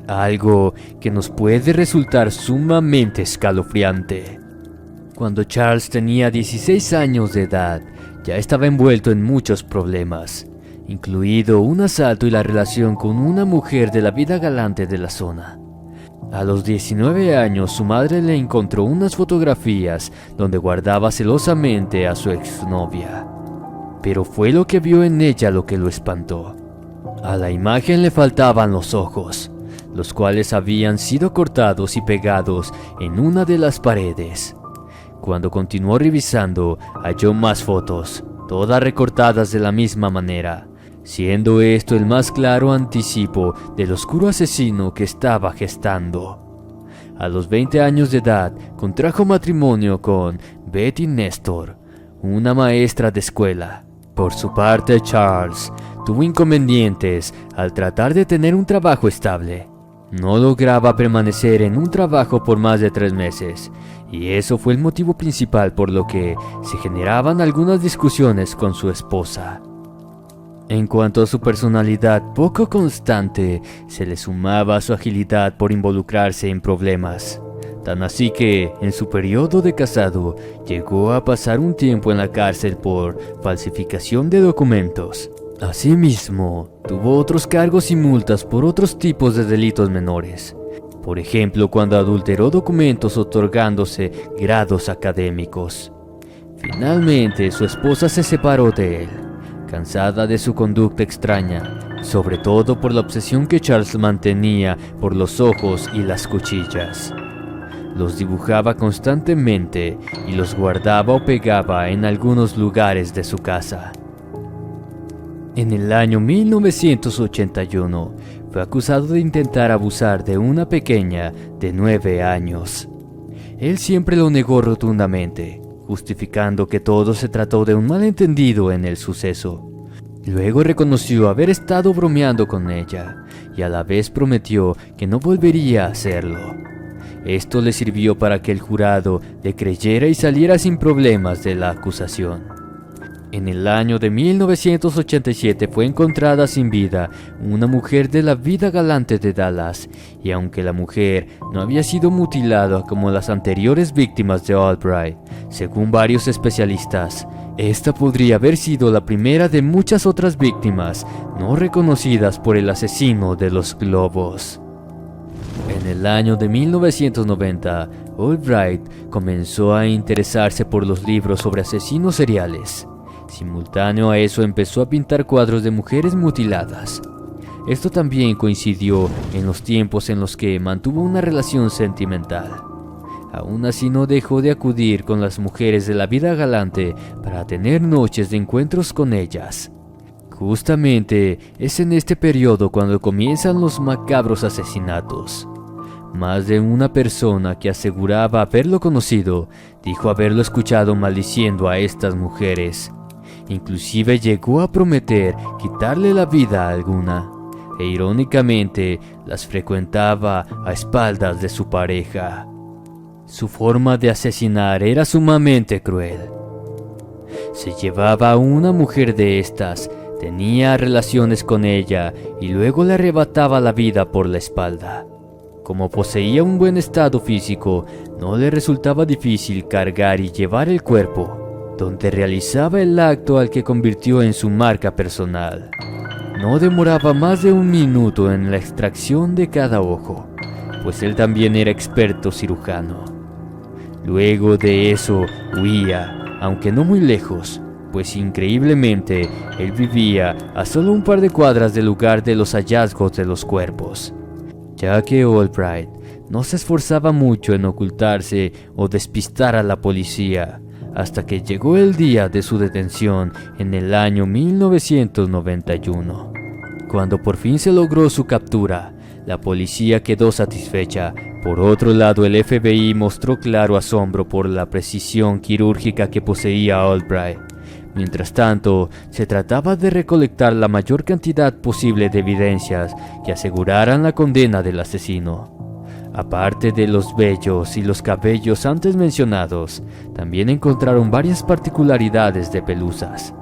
Algo que nos puede resultar sumamente escalofriante. Cuando Charles tenía 16 años de edad, ya estaba envuelto en muchos problemas, incluido un asalto y la relación con una mujer de la vida galante de la zona. A los 19 años, su madre le encontró unas fotografías donde guardaba celosamente a su exnovia. Pero fue lo que vio en ella lo que lo espantó. A la imagen le faltaban los ojos, los cuales habían sido cortados y pegados en una de las paredes. Cuando continuó revisando, halló más fotos, todas recortadas de la misma manera, siendo esto el más claro anticipo del oscuro asesino que estaba gestando. A los 20 años de edad, contrajo matrimonio con Betty Nestor, una maestra de escuela. Por su parte, Charles tuvo inconvenientes al tratar de tener un trabajo estable. No lograba permanecer en un trabajo por más de 3 meses, y eso fue el motivo principal por lo que se generaban algunas discusiones con su esposa. En cuanto a su personalidad poco constante, se le sumaba su agilidad por involucrarse en problemas. Tan así que, en su periodo de casado, llegó a pasar un tiempo en la cárcel por falsificación de documentos. Asimismo, tuvo otros cargos y multas por otros tipos de delitos menores. Por ejemplo, cuando adulteró documentos otorgándose grados académicos. Finalmente, su esposa se separó de él, cansada de su conducta extraña, sobre todo por la obsesión que Charles mantenía por los ojos y las cuchillas. Los dibujaba constantemente y los guardaba o pegaba en algunos lugares de su casa. En el año 1981, fue acusado de intentar abusar de una pequeña de 9 años. Él siempre lo negó rotundamente, justificando que todo se trató de un malentendido en el suceso. Luego reconoció haber estado bromeando con ella y a la vez prometió que no volvería a hacerlo. Esto le sirvió para que el jurado le creyera y saliera sin problemas de la acusación. En el año de 1987 fue encontrada sin vida una mujer de la vida galante de Dallas, y aunque la mujer no había sido mutilada como las anteriores víctimas de Albright, según varios especialistas, esta podría haber sido la primera de muchas otras víctimas no reconocidas por el asesino de los globos. En el año de 1990, Albright comenzó a interesarse por los libros sobre asesinos seriales. Simultáneo a eso empezó a pintar cuadros de mujeres mutiladas. Esto también coincidió en los tiempos en los que mantuvo una relación sentimental. Aún así no dejó de acudir con las mujeres de la vida galante para tener noches de encuentros con ellas. Justamente es en este periodo cuando comienzan los macabros asesinatos. Más de una persona que aseguraba haberlo conocido dijo haberlo escuchado maldiciendo a estas mujeres. Inclusive llegó a prometer quitarle la vida a alguna, e irónicamente las frecuentaba a espaldas de su pareja. Su forma de asesinar era sumamente cruel. Se llevaba a una mujer de estas, tenía relaciones con ella y luego le arrebataba la vida por la espalda. Como poseía un buen estado físico, no le resultaba difícil cargar y llevar el cuerpo, donde realizaba el acto al que convirtió en su marca personal. No demoraba más de 1 minuto en la extracción de cada ojo, pues él también era experto cirujano. Luego de eso huía, aunque no muy lejos, pues increíblemente él vivía a solo un par de cuadras del lugar de los hallazgos de los cuerpos, ya que Albright no se esforzaba mucho en ocultarse o despistar a la policía, hasta que llegó el día de su detención en el año 1991. Cuando por fin se logró su captura, la policía quedó satisfecha. Por otro lado, el FBI mostró claro asombro por la precisión quirúrgica que poseía Albright. Mientras tanto, se trataba de recolectar la mayor cantidad posible de evidencias que aseguraran la condena del asesino. Aparte de los vellos y los cabellos antes mencionados, también encontraron varias particularidades de pelusas,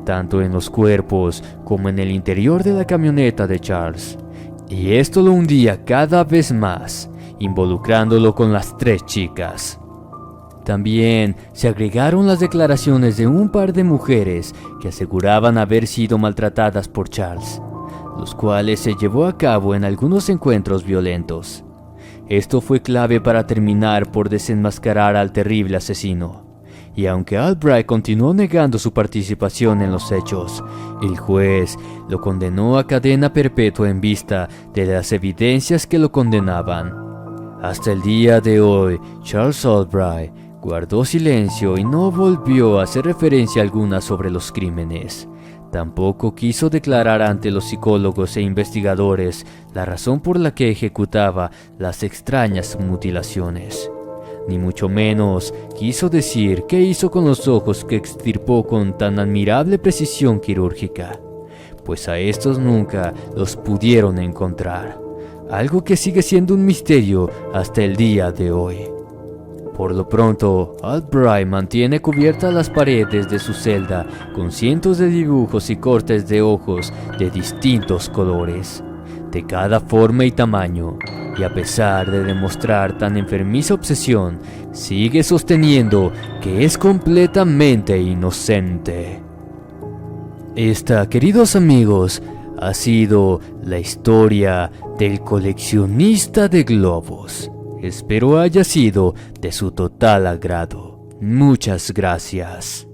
tanto en los cuerpos como en el interior de la camioneta de Charles. Y esto lo hundía cada vez más, involucrándolo con las 3 chicas. También se agregaron las declaraciones de un par de mujeres que aseguraban haber sido maltratadas por Charles, los cuales se llevó a cabo en algunos encuentros violentos. Esto fue clave para terminar por desenmascarar al terrible asesino. Y aunque Albright continuó negando su participación en los hechos, el juez lo condenó a cadena perpetua en vista de las evidencias que lo condenaban. Hasta el día de hoy, Charles Albright guardó silencio y no volvió a hacer referencia alguna sobre los crímenes. Tampoco quiso declarar ante los psicólogos e investigadores la razón por la que ejecutaba las extrañas mutilaciones. Ni mucho menos quiso decir qué hizo con los ojos que extirpó con tan admirable precisión quirúrgica, pues a estos nunca los pudieron encontrar, algo que sigue siendo un misterio hasta el día de hoy. Por lo pronto, Albright mantiene cubiertas las paredes de su celda con cientos de dibujos y cortes de ojos de distintos colores, de cada forma y tamaño, y a pesar de demostrar tan enfermiza obsesión, sigue sosteniendo que es completamente inocente. Esta, queridos amigos, ha sido la historia del coleccionista de globos. Espero haya sido de su total agrado. Muchas gracias.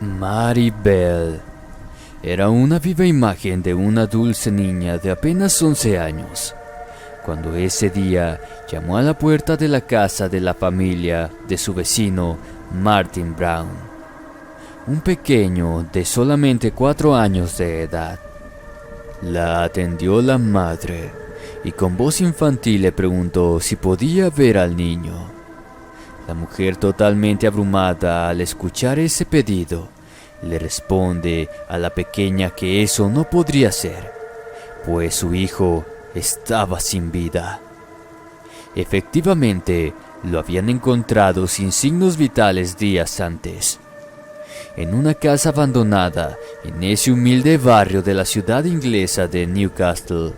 Maribel era una viva imagen de una dulce niña de apenas 11 años, cuando ese día llamó a la puerta de la casa de la familia de su vecino Martin Brown, un pequeño de solamente 4 años de edad. La atendió la madre y con voz infantil le preguntó si podía ver al niño. La mujer, totalmente abrumada al escuchar ese pedido, le responde a la pequeña que eso no podría ser, pues su hijo estaba sin vida. Efectivamente, lo habían encontrado sin signos vitales días antes, en una casa abandonada en ese humilde barrio de la ciudad inglesa de Newcastle.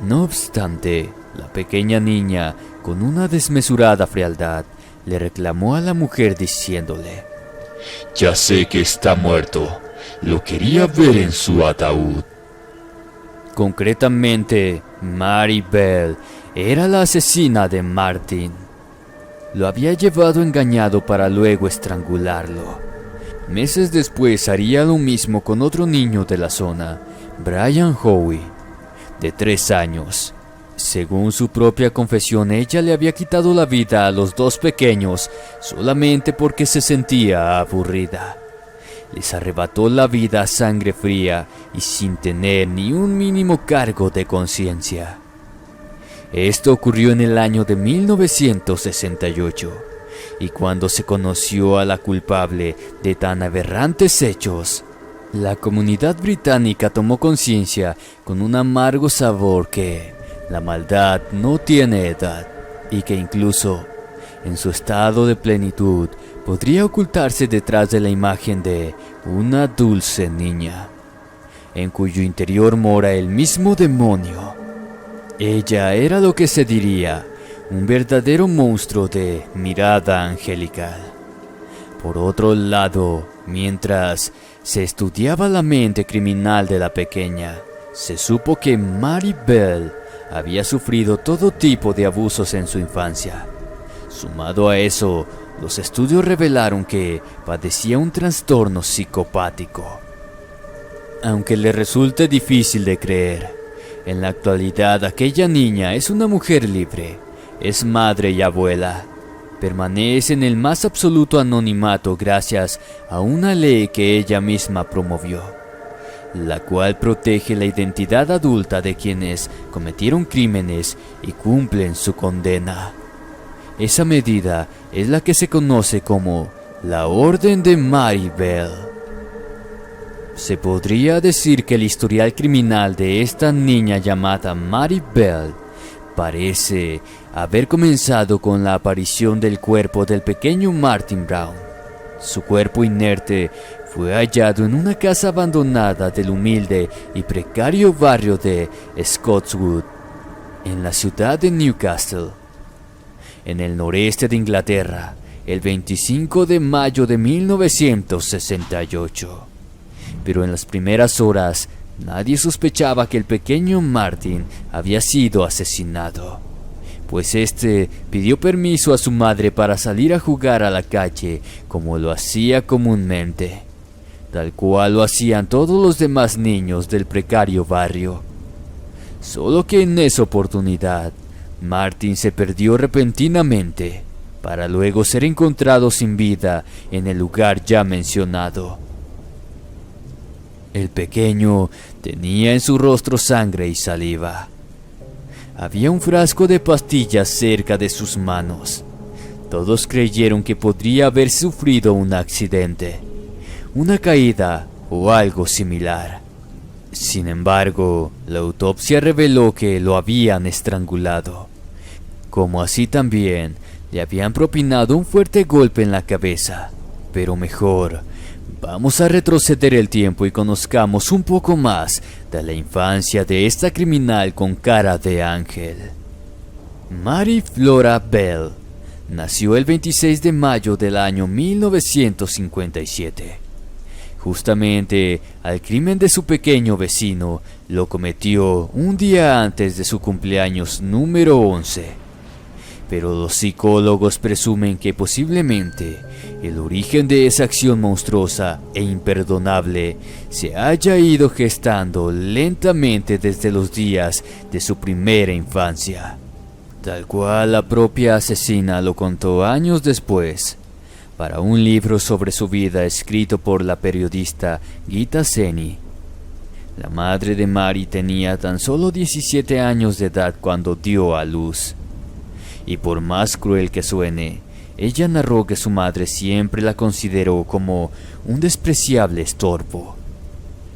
No obstante, la pequeña niña, con una desmesurada frialdad, le reclamó a la mujer diciéndole: Ya sé que está muerto. Lo quería ver en su ataúd. Concretamente, Maribel era la asesina de Martin. Lo había llevado engañado para luego estrangularlo. Meses después haría lo mismo con otro niño de la zona, Brian Howe, de 3 años. Según su propia confesión, ella le había quitado la vida a los 2 pequeños solamente porque se sentía aburrida. Les arrebató la vida a sangre fría y sin tener ni un mínimo cargo de conciencia. Esto ocurrió en el año de 1968, y cuando se conoció a la culpable de tan aberrantes hechos, la comunidad británica tomó conciencia con un amargo sabor que la maldad no tiene edad y que incluso en su estado de plenitud podría ocultarse detrás de la imagen de una dulce niña, en cuyo interior mora el mismo demonio. Ella era lo que se diría un verdadero monstruo de mirada angelical. Por otro lado, mientras se estudiaba la mente criminal de la pequeña, se supo que Maribel había sufrido todo tipo de abusos en su infancia. Sumado a eso, los estudios revelaron que padecía un trastorno psicopático. Aunque le resulte difícil de creer, en la actualidad aquella niña es una mujer libre, es madre y abuela. Permanece en el más absoluto anonimato gracias a una ley que ella misma promovió, la cual protege la identidad adulta de quienes cometieron crímenes y cumplen su condena. Esa medida es la que se conoce como la Orden de Maribel. Se podría decir que el historial criminal de esta niña llamada Maribel parece haber comenzado con la aparición del cuerpo del pequeño Martin Brown. Su cuerpo inerte fue hallado en una casa abandonada del humilde y precario barrio de Scotswood, en la ciudad de Newcastle, en el noreste de Inglaterra, el 25 de mayo de 1968. Pero en las primeras horas, nadie sospechaba que el pequeño Martin había sido asesinado, pues este pidió permiso a su madre para salir a jugar a la calle como lo hacía comúnmente, tal cual lo hacían todos los demás niños del precario barrio. Solo que en esa oportunidad, Martin se perdió repentinamente, para luego ser encontrado sin vida en el lugar ya mencionado. El pequeño tenía en su rostro sangre y saliva. Había un frasco de pastillas cerca de sus manos. Todos creyeron que podría haber sufrido un accidente, una caída o algo similar. Sin embargo, la autopsia reveló que lo habían estrangulado, como así también le habían propinado un fuerte golpe en la cabeza. Pero mejor, Vamos a retroceder el tiempo y conozcamos un poco más de la infancia de esta criminal con cara de ángel. Mary Flora Bell nació el 26 de mayo del año 1957. Justamente al crimen de su pequeño vecino lo cometió un día antes de su cumpleaños número 11. Pero los psicólogos presumen que posiblemente el origen de esa acción monstruosa e imperdonable se haya ido gestando lentamente desde los días de su primera infancia, tal cual la propia asesina lo contó años después, para un libro sobre su vida escrito por la periodista Gita Seni. La madre de Mary tenía tan solo 17 años de edad cuando dio a luz. Y por más cruel que suene, ella narró que su madre siempre la consideró como un despreciable estorbo,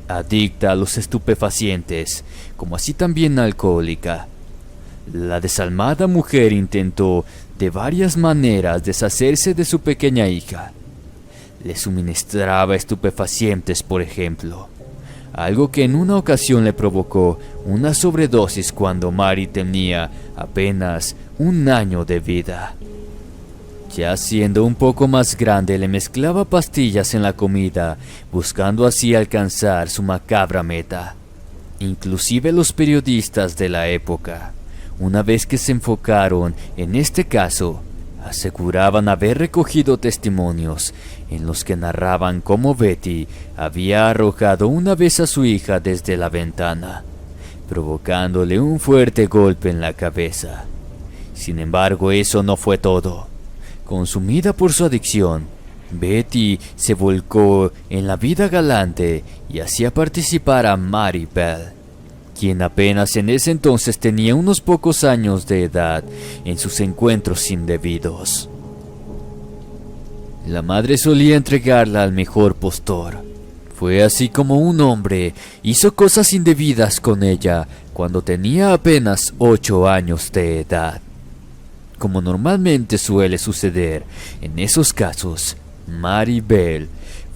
adicta a los estupefacientes, como así también alcohólica. La desalmada mujer intentó de varias maneras deshacerse de su pequeña hija. Le suministraba estupefacientes, por ejemplo, algo que en una ocasión le provocó una sobredosis cuando Mary tenía apenas un año de vida. Ya siendo un poco más grande, le mezclaba pastillas en la comida, buscando así alcanzar su macabra meta. Inclusive los periodistas de la época, una vez que se enfocaron en este caso, aseguraban haber recogido testimonios en los que narraban cómo Betty había arrojado una vez a su hija desde la ventana, provocándole un fuerte golpe en la cabeza. Sin embargo, eso no fue todo. Consumida por su adicción, Betty se volcó en la vida galante y hacía participar a Mary Bell, quien apenas en ese entonces tenía unos pocos años de edad, en sus encuentros indebidos. La madre solía entregarla al mejor postor. Fue así como un hombre hizo cosas indebidas con ella cuando tenía apenas 8 años de edad. Como normalmente suele suceder en esos casos, Mary Bell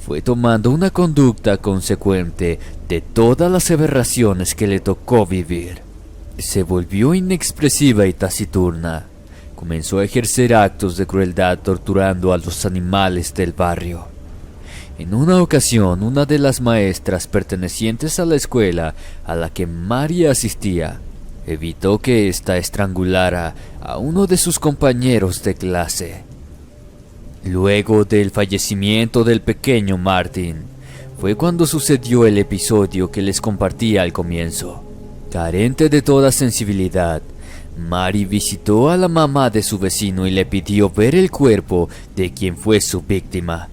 fue tomando una conducta consecuente de todas las aberraciones que le tocó vivir. Se volvió inexpresiva y taciturna. Comenzó a ejercer actos de crueldad torturando a los animales del barrio. En una ocasión, una de las maestras pertenecientes a la escuela a la que Mary asistía evitó que ésta estrangulara a uno de sus compañeros de clase. Luego del fallecimiento del pequeño Martin, fue cuando sucedió el episodio que les compartí al comienzo. Carente de toda sensibilidad, Mary visitó a la mamá de su vecino y le pidió ver el cuerpo de quien fue su víctima.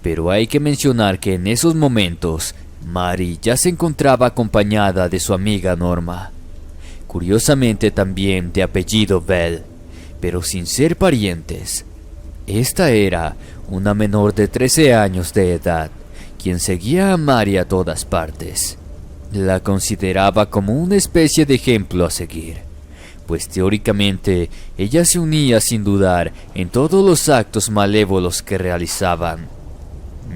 Pero hay que mencionar que en esos momentos, Mary ya se encontraba acompañada de su amiga Norma, curiosamente también de apellido Bell, pero sin ser parientes. Esta era una menor de 13 años de edad, quien seguía a Mary a todas partes. La consideraba como una especie de ejemplo a seguir, pues teóricamente ella se unía sin dudar en todos los actos malévolos que realizaban,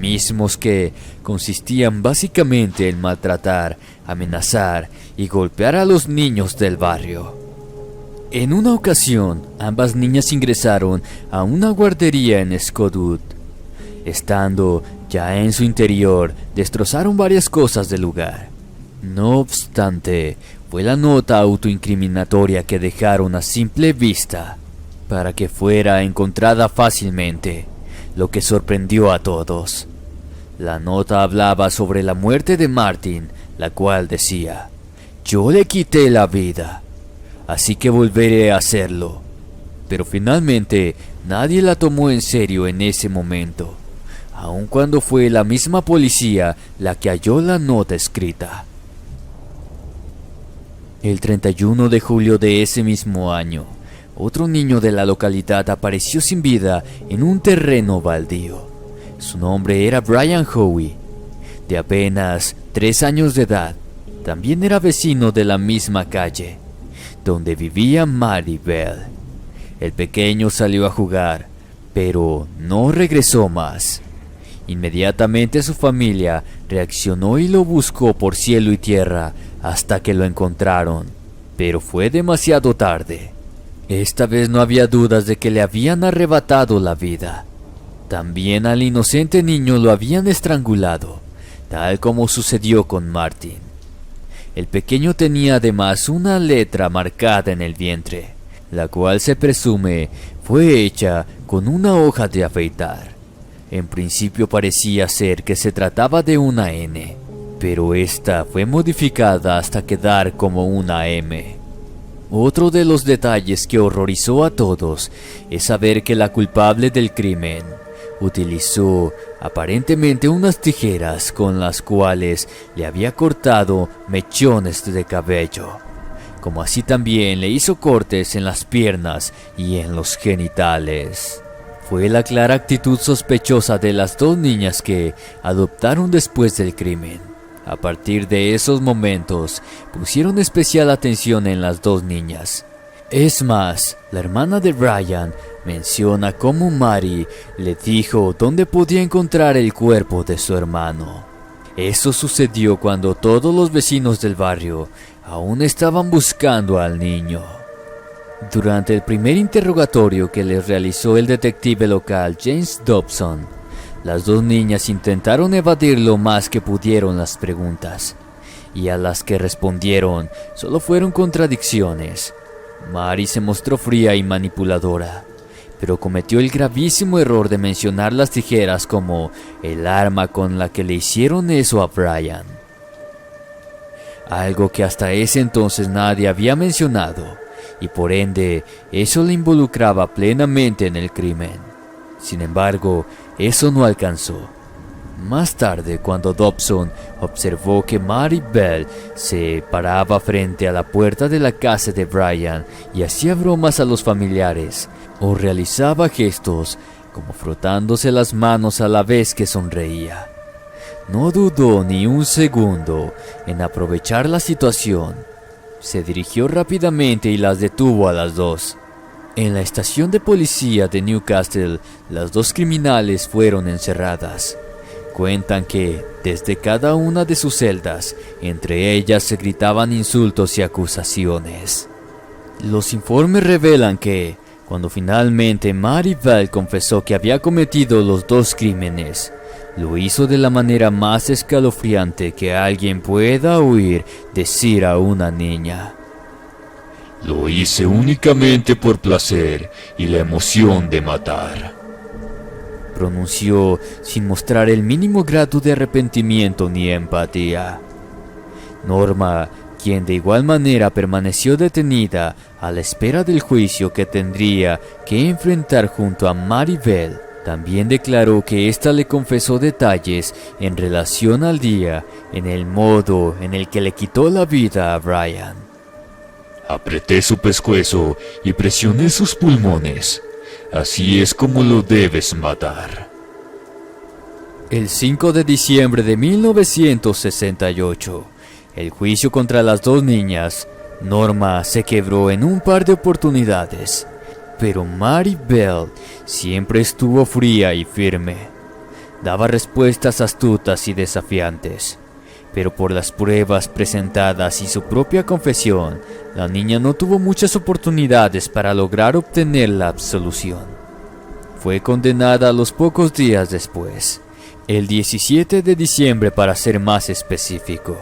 mismos que consistían básicamente en maltratar, amenazar y golpear a los niños del barrio. En una ocasión, ambas niñas ingresaron a una guardería en Scotwood. Estando ya en su interior, destrozaron varias cosas del lugar. No obstante, fue la nota autoincriminatoria que dejaron a simple vista, para que fuera encontrada fácilmente, lo que sorprendió a todos. La nota hablaba sobre la muerte de Martin, la cual decía: «Yo le quité la vida, así que volveré a hacerlo». Pero finalmente nadie la tomó en serio en ese momento, aun cuando fue la misma policía la que halló la nota escrita. El 31 de julio de ese mismo año, otro niño de la localidad apareció sin vida en un terreno baldío. Su nombre era Brian Howie, de apenas 3 años de edad. También era vecino de la misma calle donde vivía Mary Bell. El pequeño salió a jugar, pero no regresó más. Inmediatamente su familia reaccionó y lo buscó por cielo y tierra hasta que lo encontraron, pero fue demasiado tarde. Esta vez no había dudas de que le habían arrebatado la vida. También al inocente niño lo habían estrangulado, tal como sucedió con Martin. El pequeño tenía además una letra marcada en el vientre, la cual se presume fue hecha con una hoja de afeitar. En principio parecía ser que se trataba de una N, pero esta fue modificada hasta quedar como una M. Otro de los detalles que horrorizó a todos es saber que la culpable del crimen utilizó aparentemente unas tijeras con las cuales le había cortado mechones de cabello, como así también le hizo cortes en las piernas y en los genitales. Fue la clara actitud sospechosa de las dos niñas que adoptaron después del crimen. A partir de esos momentos, pusieron especial atención en las dos niñas. Es más, la hermana de Brian menciona cómo Mary le dijo dónde podía encontrar el cuerpo de su hermano. Eso sucedió cuando todos los vecinos del barrio aún estaban buscando al niño. Durante el primer interrogatorio que les realizó el detective local James Dobson, las dos niñas intentaron evadir lo más que pudieron las preguntas, y a las que respondieron solo fueron contradicciones. Mary se mostró fría y manipuladora, pero cometió el gravísimo error de mencionar las tijeras como el arma con la que le hicieron eso a Brian. Algo que hasta ese entonces nadie había mencionado, y por ende eso le involucraba plenamente en el crimen. Sin embargo, eso no alcanzó. Más tarde, cuando Dobson observó que Mary Bell se paraba frente a la puerta de la casa de Brian y hacía bromas a los familiares, o realizaba gestos como frotándose las manos a la vez que sonreía, no dudó ni un segundo en aprovechar la situación. Se dirigió rápidamente y las detuvo a las dos. En la estación de policía de Newcastle, las dos criminales fueron encerradas. Cuentan que, desde cada una de sus celdas, entre ellas se gritaban insultos y acusaciones. Los informes revelan que, cuando finalmente Mary Bell confesó que había cometido los dos crímenes, lo hizo de la manera más escalofriante que alguien pueda oír decir a una niña. Lo hice únicamente por placer y la emoción de matar, pronunció sin mostrar el mínimo grado de arrepentimiento ni empatía. Norma, quien de igual manera permaneció detenida a la espera del juicio que tendría que enfrentar junto a Mary Bell, también declaró que ésta le confesó detalles en relación al día en el modo en el que le quitó la vida a Brian. Apreté su pescuezo y presioné sus pulmones. Así es como lo debes matar. El 5 de diciembre de 1968, el juicio contra las dos niñas, Norma se quebró en un par de oportunidades, pero Mary Bell siempre estuvo fría y firme. Daba respuestas astutas y desafiantes, pero por las pruebas presentadas y su propia confesión, la niña no tuvo muchas oportunidades para lograr obtener la absolución. Fue condenada a los pocos días después, el 17 de diciembre para ser más específico.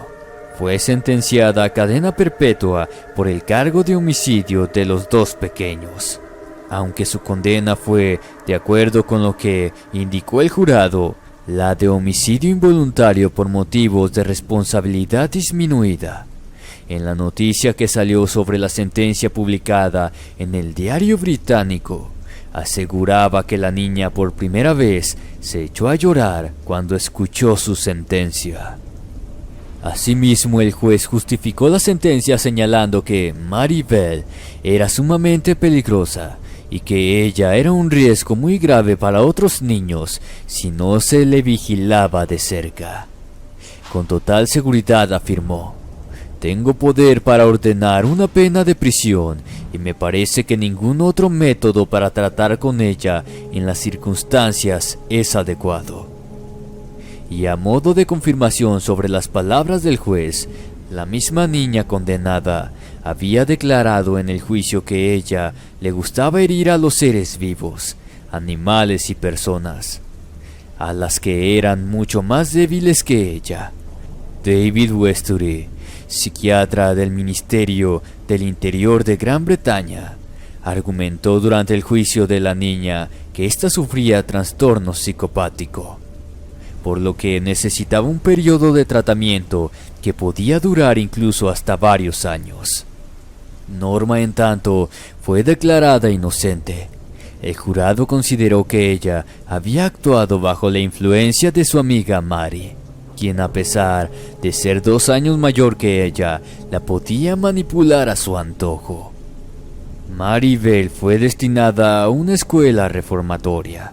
Fue sentenciada a cadena perpetua por el cargo de homicidio de los dos pequeños. Aunque su condena fue, de acuerdo con lo que indicó el jurado, la de homicidio involuntario por motivos de responsabilidad disminuida. En la noticia que salió sobre la sentencia publicada en el diario británico, aseguraba que la niña por primera vez se echó a llorar cuando escuchó su sentencia. Asimismo, el juez justificó la sentencia señalando que Mary Bell era sumamente peligrosa y que ella era un riesgo muy grave para otros niños si no se le vigilaba de cerca. Con total seguridad afirmó: tengo poder para ordenar una pena de prisión y me parece que ningún otro método para tratar con ella en las circunstancias es adecuado. y a modo de confirmación sobre las palabras del juez, la misma niña condenada había declarado en el juicio que ella le gustaba herir a los seres vivos, animales y personas, a las que eran mucho más débiles que ella. David Westbury, psiquiatra del Ministerio del Interior de Gran Bretaña, argumentó durante el juicio de la niña que ésta sufría trastorno psicopático, por lo que necesitaba un periodo de tratamiento que podía durar incluso hasta varios años. Norma, en tanto, fue declarada inocente. El jurado consideró que ella había actuado bajo la influencia de su amiga Mary, quien, a pesar de ser 2 años mayor que ella, la podía manipular a su antojo. Mary Bell fue destinada a una escuela reformatoria.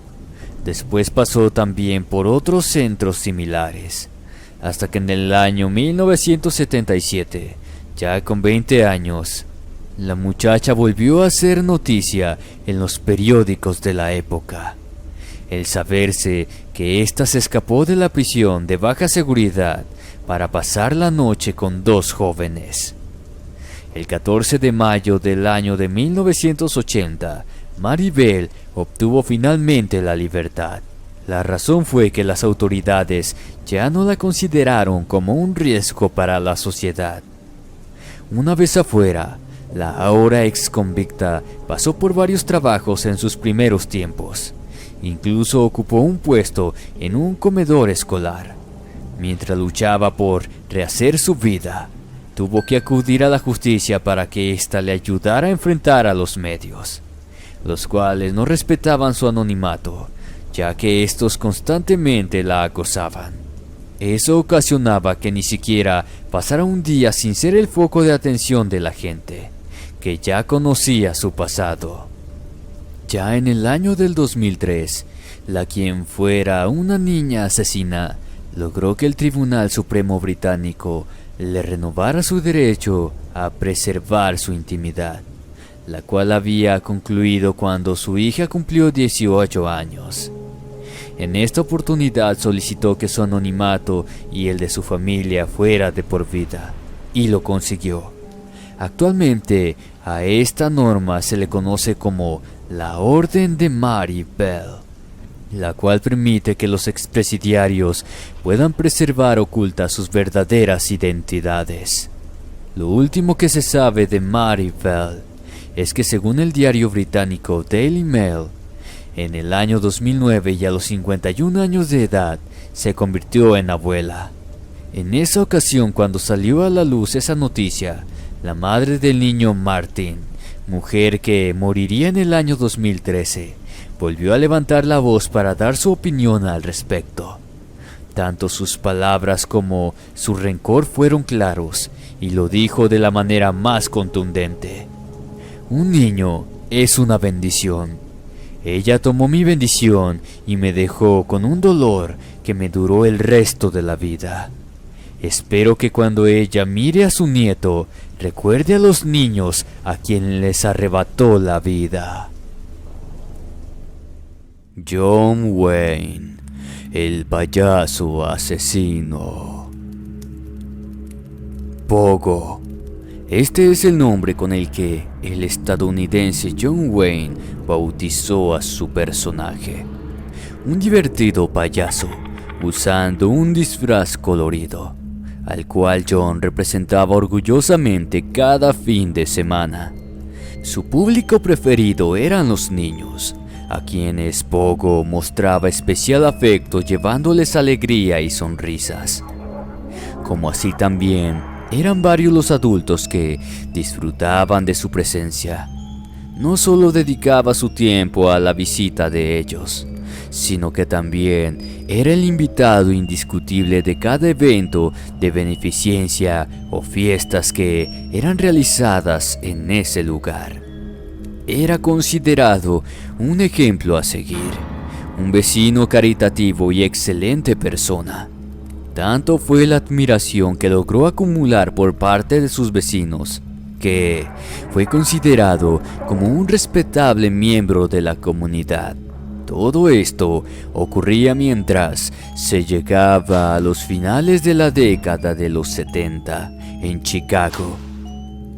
Después pasó también por otros centros similares, hasta que en el año 1977, ya con 20 años, la muchacha volvió a hacer noticia en los periódicos de la época. El saberse que ésta se escapó de la prisión de baja seguridad para pasar la noche con 2 jóvenes. El 14 de mayo del año de 1980, Mary Bell obtuvo finalmente la libertad. La razón fue que las autoridades ya no la consideraron como un riesgo para la sociedad. Una vez afuera, la ahora ex convicta pasó por varios trabajos en sus primeros tiempos. Incluso ocupó un puesto en un comedor escolar. Mientras luchaba por rehacer su vida, tuvo que acudir a la justicia para que ésta le ayudara a enfrentar a los medios, los cuales no respetaban su anonimato, ya que estos constantemente la acosaban. Eso ocasionaba que ni siquiera pasara un día sin ser el foco de atención de la gente, que ya conocía su pasado. Ya en el año del 2003, la quien fuera una niña asesina logró que el Tribunal Supremo británico le renovara su derecho a preservar su intimidad, la cual había concluido cuando su hija cumplió 18 años. En esta oportunidad solicitó que su anonimato y el de su familia fuera de por vida, y lo consiguió. Actualmente, a esta norma se le conoce como la Orden de Mary Bell, la cual permite que los expresidiarios puedan preservar ocultas sus verdaderas identidades. Lo último que se sabe de Mary Bell es que, según el diario británico Daily Mail, en el año 2009 y a los 51 años de edad se convirtió en abuela. En esa ocasión, cuando salió a la luz esa noticia, la madre del niño Martin, mujer que moriría en el año 2013, volvió a levantar la voz para dar su opinión al respecto. Tanto sus palabras como su rencor fueron claros, y lo dijo de la manera más contundente. Un niño es una bendición. Ella tomó mi bendición y me dejó con un dolor que me duró el resto de la vida. Espero que cuando ella mire a su nieto, recuerde a los niños a quien les arrebató la vida. John Wayne, el payaso asesino. Pogo. Este es el nombre con el que el estadounidense John Wayne bautizó a su personaje. Un divertido payaso, usando un disfraz colorido, al cual John representaba orgullosamente cada fin de semana. Su público preferido eran los niños, a quienes Pogo mostraba especial afecto llevándoles alegría y sonrisas. Como así también eran varios los adultos que disfrutaban de su presencia. No solo dedicaba su tiempo a la visita de ellos, sino que también era el invitado indiscutible de cada evento de beneficencia o fiestas que eran realizadas en ese lugar. Era considerado un ejemplo a seguir, un vecino caritativo y excelente persona. Tanto fue la admiración que logró acumular por parte de sus vecinos, que fue considerado como un respetable miembro de la comunidad. Todo esto ocurría mientras se llegaba a los finales de la década de los 70 en Chicago.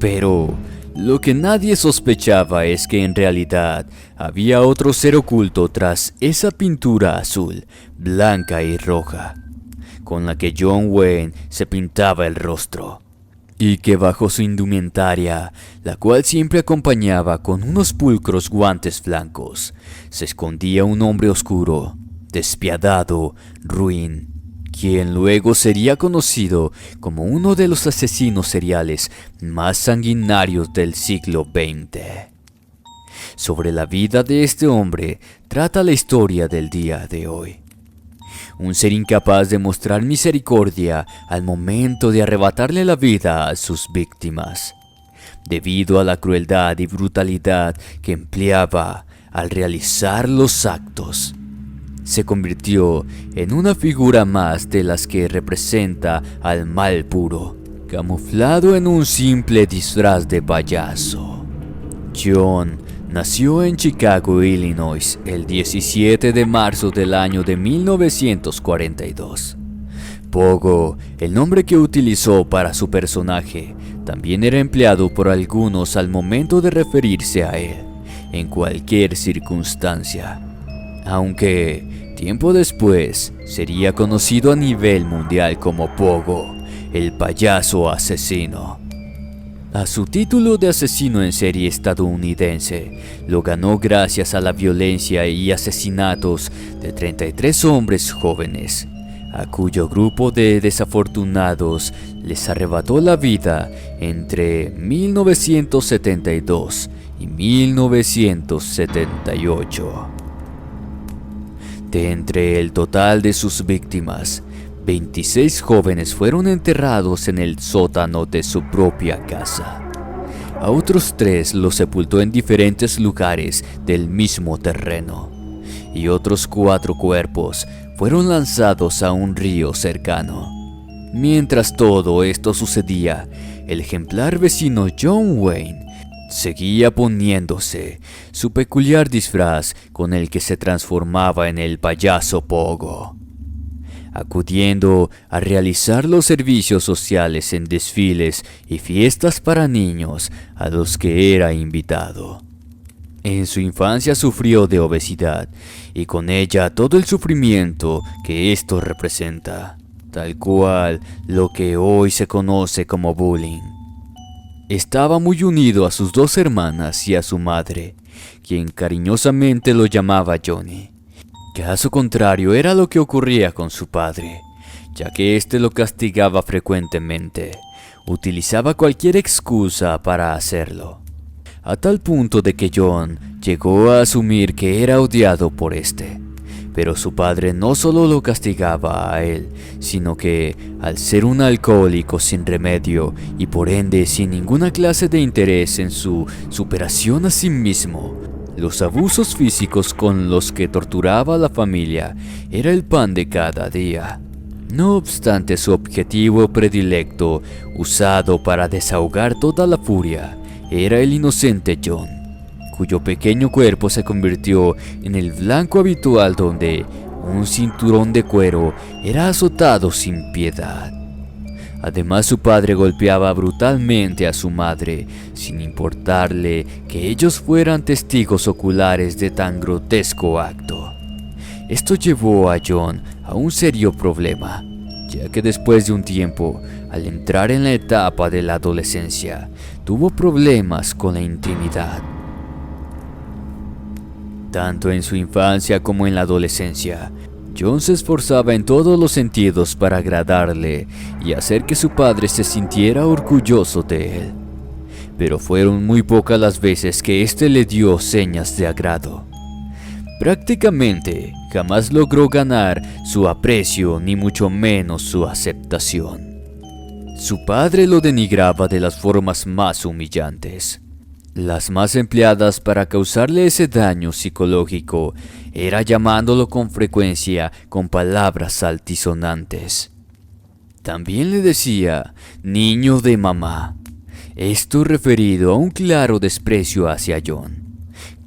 Pero lo que nadie sospechaba es que en realidad había otro ser oculto tras esa pintura azul, blanca y roja, con la que John Wayne se pintaba el rostro, y que bajo su indumentaria, la cual siempre acompañaba con unos pulcros guantes blancos, se escondía un hombre oscuro, despiadado, ruin, quien luego sería conocido como uno de los asesinos seriales más sanguinarios del siglo XX. Sobre la vida de este hombre trata la historia del día de hoy. Un ser incapaz de mostrar misericordia al momento de arrebatarle la vida a sus víctimas, debido a la crueldad y brutalidad que empleaba al realizar los actos. Se convirtió en una figura más de las que representa al mal puro, camuflado en un simple disfraz de payaso. John nació en Chicago, Illinois, el 17 de marzo del año de 1942. Pogo, el nombre que utilizó para su personaje, también era empleado por algunos al momento de referirse a él, en cualquier circunstancia. Aunque, tiempo después, sería conocido a nivel mundial como Pogo, el payaso asesino. A su título de asesino en serie estadounidense, lo ganó gracias a la violencia y asesinatos de 33 hombres jóvenes, a cuyo grupo de desafortunados les arrebató la vida entre 1972 y 1978. De entre el total de sus víctimas, 26 jóvenes fueron enterrados en el sótano de su propia casa. A otros 3 los sepultó en diferentes lugares del mismo terreno, y otros 4 cuerpos fueron lanzados a un río cercano. Mientras todo esto sucedía, el ejemplar vecino John Wayne seguía poniéndose su peculiar disfraz con el que se transformaba en el payaso Pogo, acudiendo a realizar los servicios sociales en desfiles y fiestas para niños a los que era invitado. En su infancia sufrió de obesidad y con ella todo el sufrimiento que esto representa, tal cual lo que hoy se conoce como bullying. Estaba muy unido a sus 2 hermanas y a su madre, quien cariñosamente lo llamaba Johnny. Caso contrario era lo que ocurría con su padre, ya que éste lo castigaba frecuentemente. Utilizaba cualquier excusa para hacerlo, a tal punto de que John llegó a asumir que era odiado por este. Pero su padre no solo lo castigaba a él, sino que, al ser un alcohólico sin remedio y por ende sin ninguna clase de interés en su superación a sí mismo, los abusos físicos con los que torturaba a la familia era el pan de cada día. No obstante, su objetivo predilecto, usado para desahogar toda la furia, era el inocente John, cuyo pequeño cuerpo se convirtió en el blanco habitual donde un cinturón de cuero era azotado sin piedad. Además, su padre golpeaba brutalmente a su madre, sin importarle que ellos fueran testigos oculares de tan grotesco acto. Esto llevó a John a un serio problema, ya que después de un tiempo, al entrar en la etapa de la adolescencia, tuvo problemas con la intimidad. Tanto en su infancia como en la adolescencia, John se esforzaba en todos los sentidos para agradarle y hacer que su padre se sintiera orgulloso de él. Pero fueron muy pocas las veces que éste le dio señas de agrado. Prácticamente jamás logró ganar su aprecio ni mucho menos su aceptación. Su padre lo denigraba de las formas más humillantes. Las más empleadas para causarle ese daño psicológico era llamándolo con frecuencia con palabras altisonantes. También le decía niño de mamá, esto referido a un claro desprecio hacia John,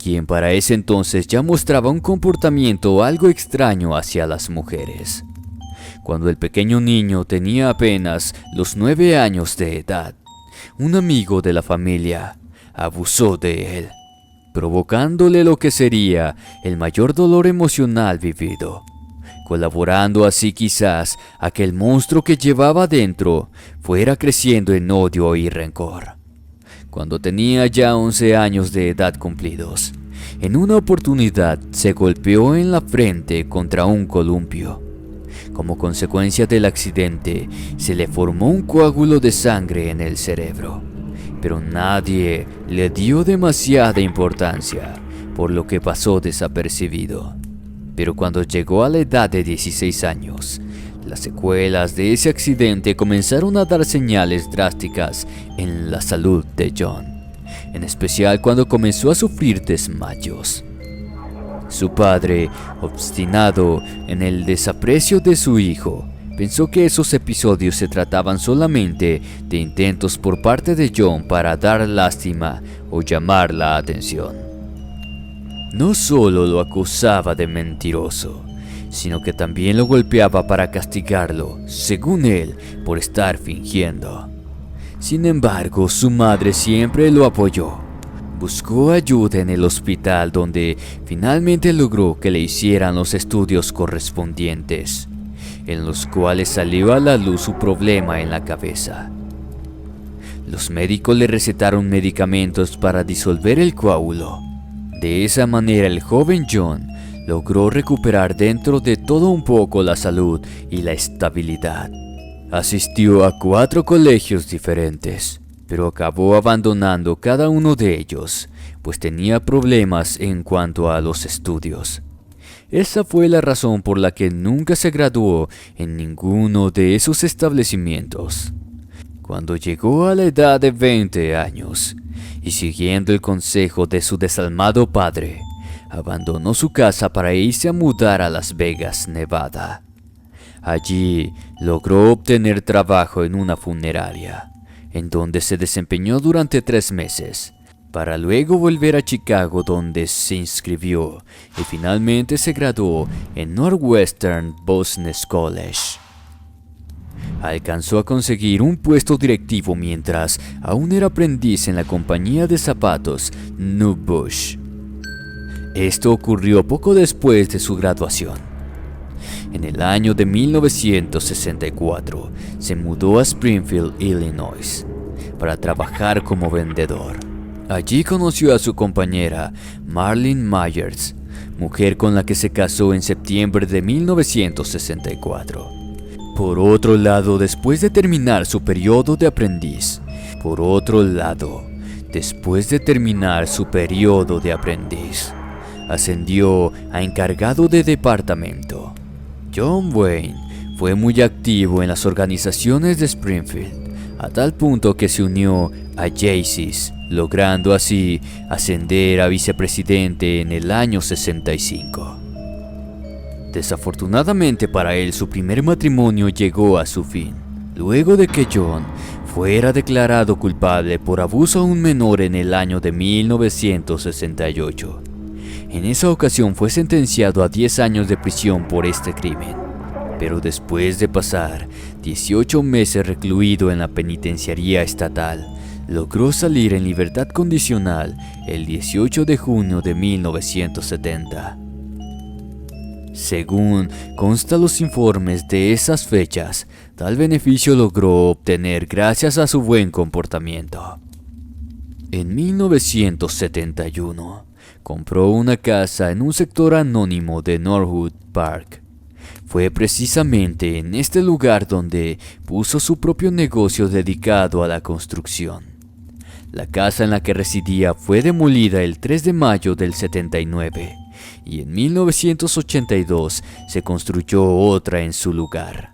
quien para ese entonces ya mostraba un comportamiento algo extraño hacia las mujeres. Cuando el pequeño niño tenía apenas los 9 años de edad, un amigo de la familia abusó de él, provocándole lo que sería el mayor dolor emocional vivido, colaborando así quizás a que el monstruo que llevaba dentro fuera creciendo en odio y rencor. Cuando tenía ya 11 años de edad cumplidos, en una oportunidad se golpeó en la frente contra un columpio. Como consecuencia del accidente, se le formó un coágulo de sangre en el cerebro, pero nadie le dio demasiada importancia, por lo que pasó desapercibido. Pero cuando llegó a la edad de 16 años, las secuelas de ese accidente comenzaron a dar señales drásticas en la salud de John, en especial cuando comenzó a sufrir desmayos. Su padre, obstinado en el desaprecio de su hijo, pensó que esos episodios se trataban solamente de intentos por parte de John para dar lástima o llamar la atención. No solo lo acusaba de mentiroso, sino que también lo golpeaba para castigarlo, según él, por estar fingiendo. Sin embargo, su madre siempre lo apoyó. Buscó ayuda en el hospital, donde finalmente logró que le hicieran los estudios correspondientes, en los cuales salió a la luz su problema en la cabeza. Los médicos le recetaron medicamentos para disolver el coágulo. De esa manera el joven John logró recuperar dentro de todo un poco la salud y la estabilidad. Asistió a 4 colegios diferentes, pero acabó abandonando cada uno de ellos, pues tenía problemas en cuanto a los estudios. Esa fue la razón por la que nunca se graduó en ninguno de esos establecimientos. Cuando llegó a la edad de 20 años, y siguiendo el consejo de su desalmado padre, abandonó su casa para irse a mudar a Las Vegas, Nevada. Allí logró obtener trabajo en una funeraria, en donde se desempeñó durante 3 meses, para luego volver a Chicago, donde se inscribió y finalmente se graduó en Northwestern Business College. Alcanzó a conseguir un puesto directivo mientras aún era aprendiz en la compañía de zapatos Newbush. Esto ocurrió poco después de su graduación. En el año de 1964 se mudó a Springfield, Illinois, para trabajar como vendedor. Allí conoció a su compañera Marlene Myers, mujer con la que se casó en septiembre de 1964. Por otro lado, después de terminar su periodo de aprendiz, ascendió a encargado de departamento. John Wayne fue muy activo en las organizaciones de Springfield, a tal punto que se unió a Jaycees, logrando así ascender a vicepresidente en el año 65. Desafortunadamente para él, su primer matrimonio llegó a su fin, luego de que John fuera declarado culpable por abuso a un menor en el año de 1968. En esa ocasión fue sentenciado a 10 años de prisión por este crimen, pero después de pasar 18 meses recluido en la penitenciaría estatal, logró salir en libertad condicional el 18 de junio de 1970. Según consta los informes de esas fechas, tal beneficio logró obtener gracias a su buen comportamiento. En 1971, compró una casa en un sector anónimo de Norwood Park. Fue precisamente en este lugar donde puso su propio negocio dedicado a la construcción. La casa en la que residía fue demolida el 3 de mayo del 79 y en 1982 se construyó otra en su lugar.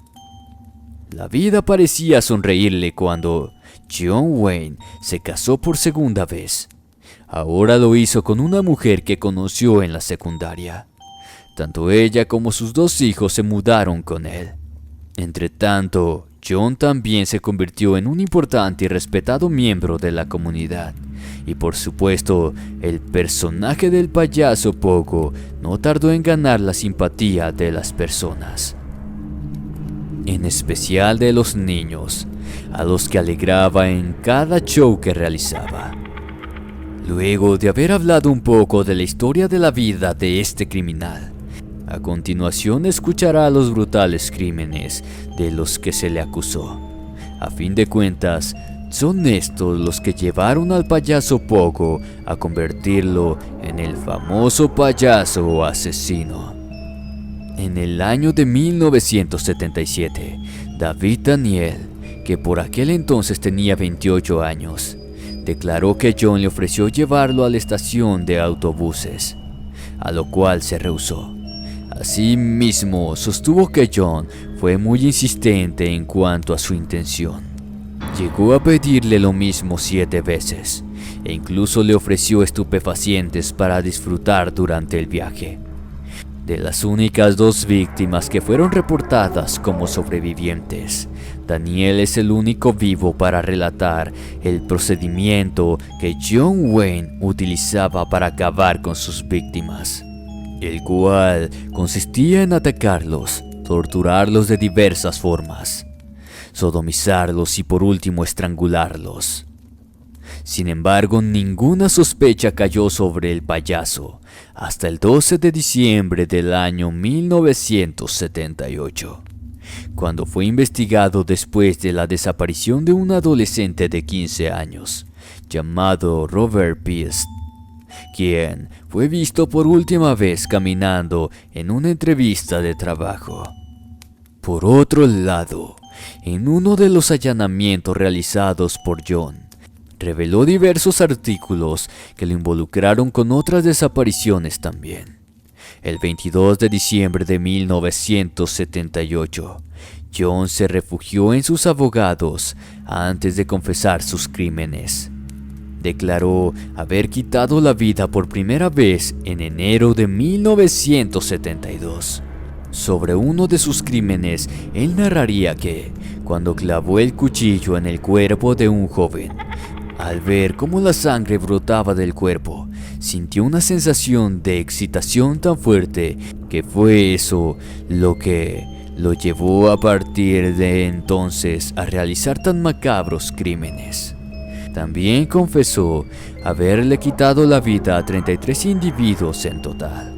La vida parecía sonreírle cuando John Wayne se casó por segunda vez. Ahora lo hizo con una mujer que conoció en la secundaria. Tanto ella como sus 2 hijos se mudaron con él. Entretanto, John también se convirtió en un importante y respetado miembro de la comunidad, Y por supuesto, el personaje del payaso Pogo no tardó en ganar la simpatía de las personas, en especial de los niños, a los que alegraba en cada show que realizaba. Luego de haber hablado un poco de la historia de la vida de este criminal, a continuación escuchará los brutales crímenes de los que se le acusó. A fin de cuentas, son estos los que llevaron al payaso Pogo a convertirlo en el famoso payaso asesino. En el año de 1977, David Daniel, que por aquel entonces tenía 28 años, declaró que John le ofreció llevarlo a la estación de autobuses, a lo cual se rehusó. Asimismo, sostuvo que John fue muy insistente en cuanto a su intención. Llegó a pedirle lo mismo 7 veces, e incluso le ofreció estupefacientes para disfrutar durante el viaje. De las únicas 2 víctimas que fueron reportadas como sobrevivientes, Daniel es el único vivo para relatar el procedimiento que John Wayne utilizaba para acabar con sus víctimas, el cual consistía en atacarlos, torturarlos de diversas formas, sodomizarlos y por último estrangularlos. Sin embargo, ninguna sospecha cayó sobre el payaso hasta el 12 de diciembre del año 1978, cuando fue investigado después de la desaparición de un adolescente de 15 años, llamado Robert Peast, quien fue visto por última vez caminando en una entrevista de trabajo. Por otro lado, en uno de los allanamientos realizados por John, reveló diversos artículos que lo involucraron con otras desapariciones también. El 22 de diciembre de 1978, John se refugió en sus abogados antes de confesar sus crímenes. Declaró haber quitado la vida por primera vez en enero de 1972. Sobre uno de sus crímenes, él narraría que, cuando clavó el cuchillo en el cuerpo de un joven, al ver cómo la sangre brotaba del cuerpo, sintió una sensación de excitación tan fuerte que fue eso lo que lo llevó a partir de entonces a realizar tan macabros crímenes. También confesó haberle quitado la vida a 33 individuos en total,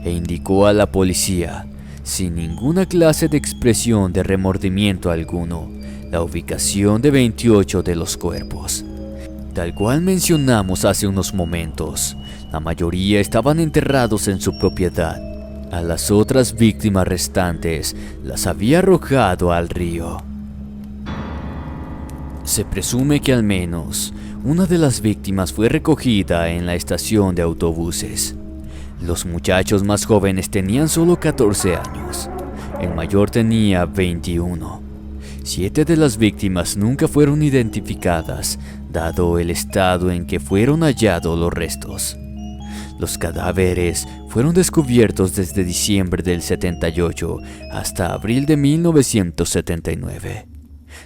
e indicó a la policía, sin ninguna clase de expresión de remordimiento alguno, la ubicación de 28 de los cuerpos. Tal cual mencionamos hace unos momentos, la mayoría estaban enterrados en su propiedad. A las otras víctimas restantes las había arrojado al río. Se presume que al menos una de las víctimas fue recogida en la estación de autobuses. Los muchachos más jóvenes tenían solo 14 años, el mayor tenía 21. 7 de las víctimas nunca fueron identificadas, dado el estado en que fueron hallados los restos. Los cadáveres fueron descubiertos desde diciembre del 78 hasta abril de 1979.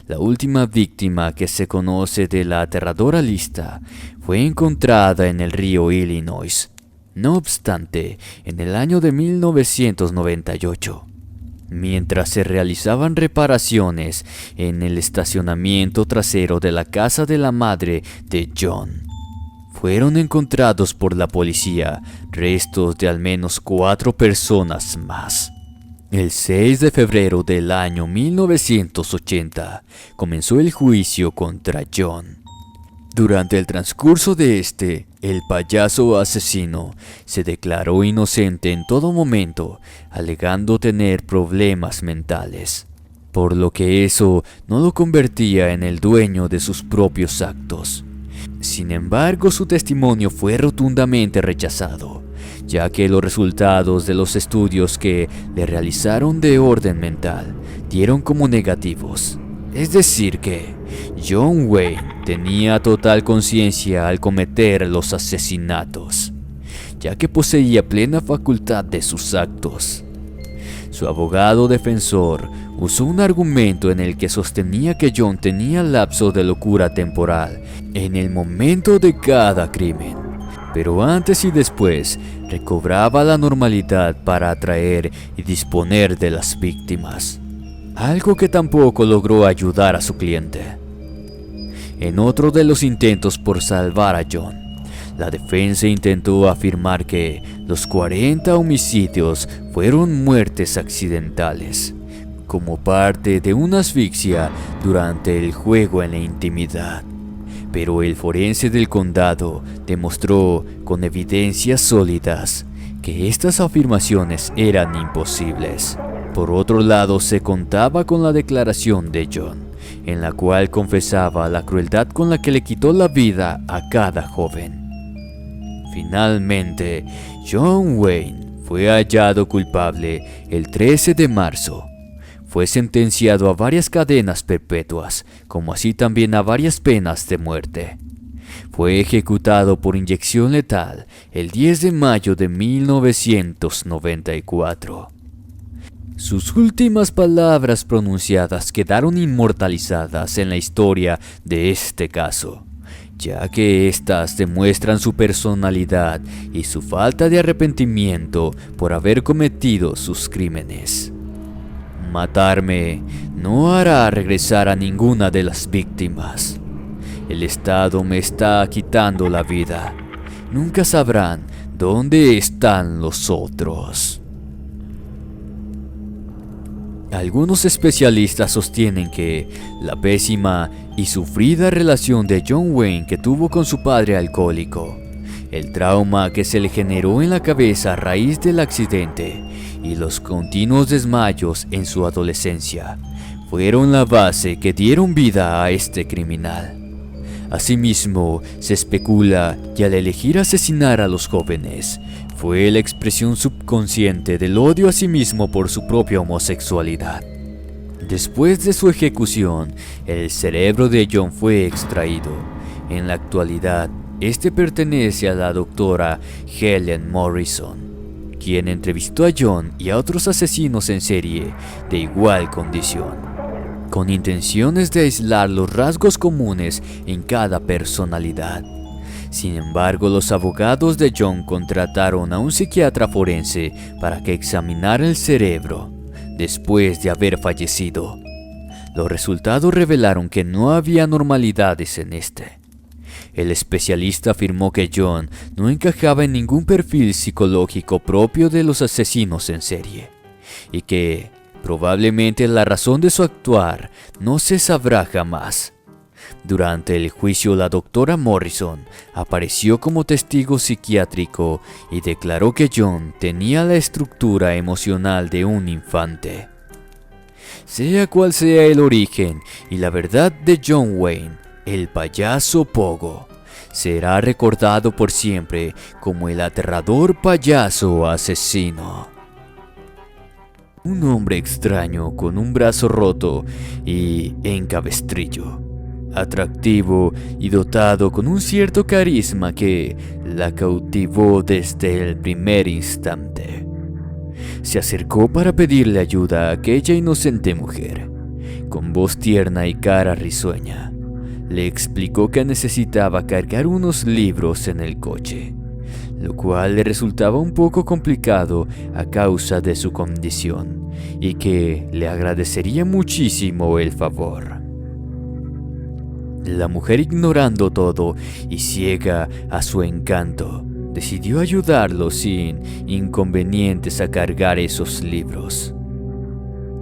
La última víctima que se conoce de la aterradora lista fue encontrada en el río Illinois. No obstante, en el año de 1998, mientras se realizaban reparaciones en el estacionamiento trasero de la casa de la madre de John, fueron encontrados por la policía restos de al menos 4 personas más. El 6 de febrero del año 1980 comenzó el juicio contra John. Durante el transcurso de el payaso asesino se declaró inocente en todo momento, alegando tener problemas mentales, por lo que eso no lo convertía en el dueño de sus propios actos. Sin embargo, su testimonio fue rotundamente rechazado, ya que los resultados de los estudios que le realizaron de orden mental dieron como negativos. Es decir que John Wayne tenía total conciencia al cometer los asesinatos, ya que poseía plena facultad de sus actos. Su abogado defensor usó un argumento en el que sostenía que John tenía lapsos de locura temporal en el momento de cada crimen, pero antes y después recobraba la normalidad para atraer y disponer de las víctimas, algo que tampoco logró ayudar a su cliente. En otro de los intentos por salvar a John, la defensa intentó afirmar que los 40 homicidios fueron muertes accidentales, como parte de una asfixia durante el juego en la intimidad. Pero el forense del condado demostró con evidencias sólidas que estas afirmaciones eran imposibles. Por otro lado, se contaba con la declaración de John, en la cual confesaba la crueldad con la que le quitó la vida a cada joven. Finalmente, John Wayne fue hallado culpable el 13 de marzo. Fue sentenciado a varias cadenas perpetuas, como así también a varias penas de muerte. Fue ejecutado por inyección letal el 10 de mayo de 1994. Sus últimas palabras pronunciadas quedaron inmortalizadas en la historia de este caso, ya que éstas demuestran su personalidad y su falta de arrepentimiento por haber cometido sus crímenes. Matarme no hará regresar a ninguna de las víctimas. El Estado me está quitando la vida. Nunca sabrán dónde están los otros. Algunos especialistas sostienen que la pésima y sufrida relación de John Wayne que tuvo con su padre alcohólico, el trauma que se le generó en la cabeza a raíz del accidente y los continuos desmayos en su adolescencia fueron la base que dieron vida a este criminal. Asimismo, se especula que al elegir asesinar a los jóvenes, fue la expresión subconsciente del odio a sí mismo por su propia homosexualidad. Después de su ejecución, el cerebro de John fue extraído. En la actualidad, este pertenece a la doctora Helen Morrison, quien entrevistó a John y a otros asesinos en serie de igual condición, con intenciones de aislar los rasgos comunes en cada personalidad. Sin embargo, los abogados de John contrataron a un psiquiatra forense para que examinara el cerebro después de haber fallecido. Los resultados revelaron que no había anormalidades en este. El especialista afirmó que John no encajaba en ningún perfil psicológico propio de los asesinos en serie, y que probablemente la razón de su actuar no se sabrá jamás. Durante el juicio, la doctora Morrison apareció como testigo psiquiátrico y declaró que John tenía la estructura emocional de un infante. Sea cual sea el origen y la verdad de John Wayne, el payaso Pogo será recordado por siempre como el aterrador payaso asesino. Un hombre extraño con un brazo roto y en cabestrillo, atractivo y dotado con un cierto carisma que la cautivó desde el primer instante. Se acercó para pedirle ayuda a aquella inocente mujer. Con voz tierna y cara risueña, le explicó que necesitaba cargar unos libros en el coche, lo cual le resultaba un poco complicado a causa de su condición, y que le agradecería muchísimo el favor. La mujer, ignorando todo y ciega a su encanto, decidió ayudarlo sin inconvenientes a cargar esos libros.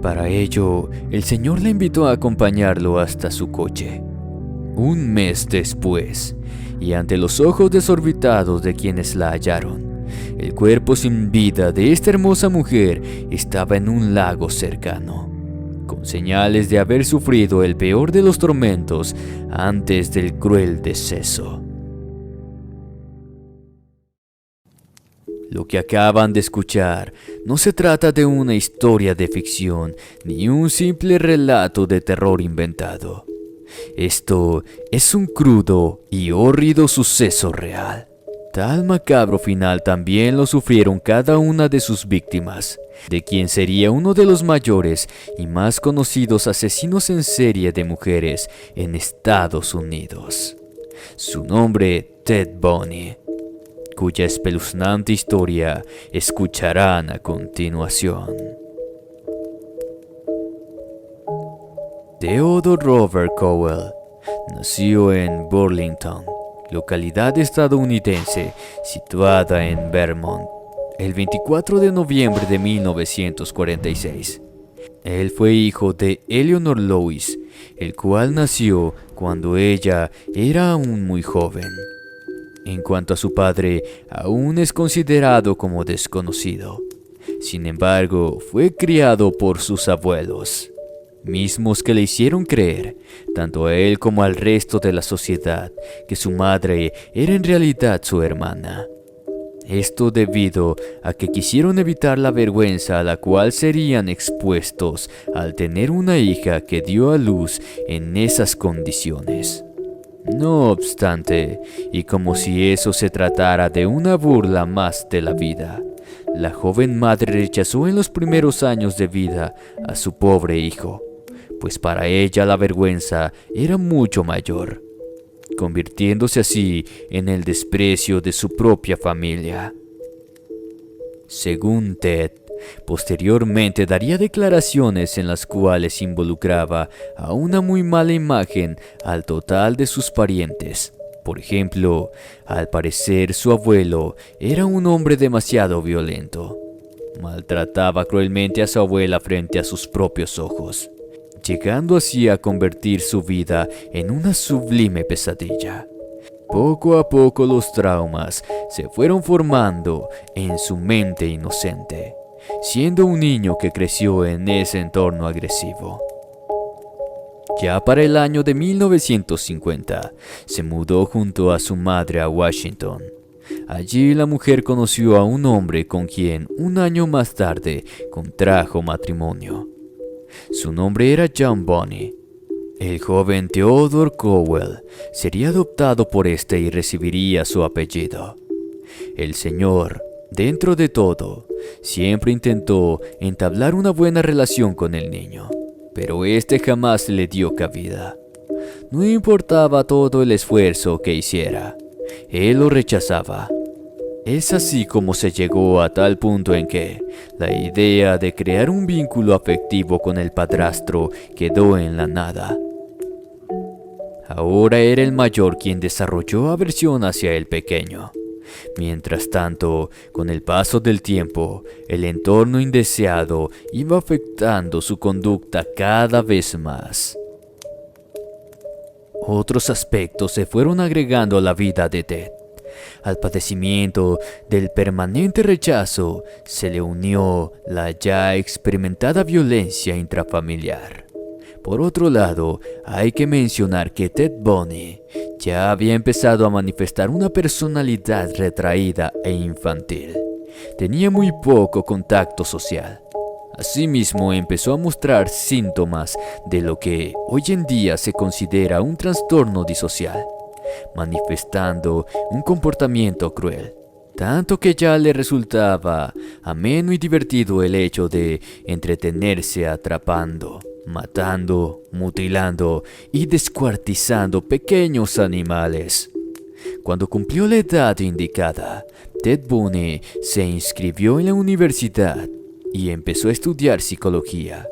Para ello, el señor le invitó a acompañarlo hasta su coche. Un mes después, y ante los ojos desorbitados de quienes la hallaron, el cuerpo sin vida de esta hermosa mujer estaba en un lago cercano, con señales de haber sufrido el peor de los tormentos antes del cruel deceso. Lo que acaban de escuchar no se trata de una historia de ficción ni un simple relato de terror inventado. Esto es un crudo y hórrido suceso real. Tal macabro final también lo sufrieron cada una de sus víctimas, de quien sería uno de los mayores y más conocidos asesinos en serie de mujeres en Estados Unidos. Su nombre, Ted Bundy, cuya espeluznante historia escucharán a continuación. Theodore Robert Cowell nació en Burlington, localidad estadounidense situada en Vermont, el 24 de noviembre de 1946. Él fue hijo de Eleanor Lois, el cual nació cuando ella era aún muy joven. En cuanto a su padre, aún es considerado como desconocido. Sin embargo, fue criado por sus abuelos, mismos que le hicieron creer, tanto a él como al resto de la sociedad, que su madre era en realidad su hermana. Esto debido a que quisieron evitar la vergüenza a la cual serían expuestos al tener una hija que dio a luz en esas condiciones. No obstante, y como si eso se tratara de una burla más de la vida, la joven madre rechazó en los primeros años de vida a su pobre hijo, pues para ella la vergüenza era mucho mayor, convirtiéndose así en el desprecio de su propia familia. Según Ted, posteriormente daría declaraciones en las cuales involucraba a una muy mala imagen al total de sus parientes. Por ejemplo, al parecer su abuelo era un hombre demasiado violento. Maltrataba cruelmente a su abuela frente a sus propios ojos, llegando así a convertir su vida en una sublime pesadilla. Poco a poco los traumas se fueron formando en su mente inocente, siendo un niño que creció en ese entorno agresivo. Ya para el año de 1950, se mudó junto a su madre a Washington. Allí la mujer conoció a un hombre con quien un año más tarde contrajo matrimonio. Su nombre era John Bundy. El joven Theodore Cowell sería adoptado por este y recibiría su apellido. El señor, dentro de todo, siempre intentó entablar una buena relación con el niño, pero este jamás le dio cabida. No importaba todo el esfuerzo que hiciera, él lo rechazaba. Es así como se llegó a tal punto en que la idea de crear un vínculo afectivo con el padrastro quedó en la nada. Ahora era el mayor quien desarrolló aversión hacia el pequeño. Mientras tanto, con el paso del tiempo, el entorno indeseado iba afectando su conducta cada vez más. Otros aspectos se fueron agregando a la vida de Ted. Al padecimiento del permanente rechazo se le unió la ya experimentada violencia intrafamiliar. Por otro lado, hay que mencionar que Ted Bundy ya había empezado a manifestar una personalidad retraída e infantil. Tenía muy poco contacto social. Asimismo, empezó a mostrar síntomas de lo que hoy en día se considera un trastorno disocial, manifestando un comportamiento cruel, tanto que ya le resultaba ameno y divertido el hecho de entretenerse atrapando, matando, mutilando y descuartizando pequeños animales. Cuando cumplió la edad indicada, Ted Bundy se inscribió en la universidad y empezó a estudiar psicología.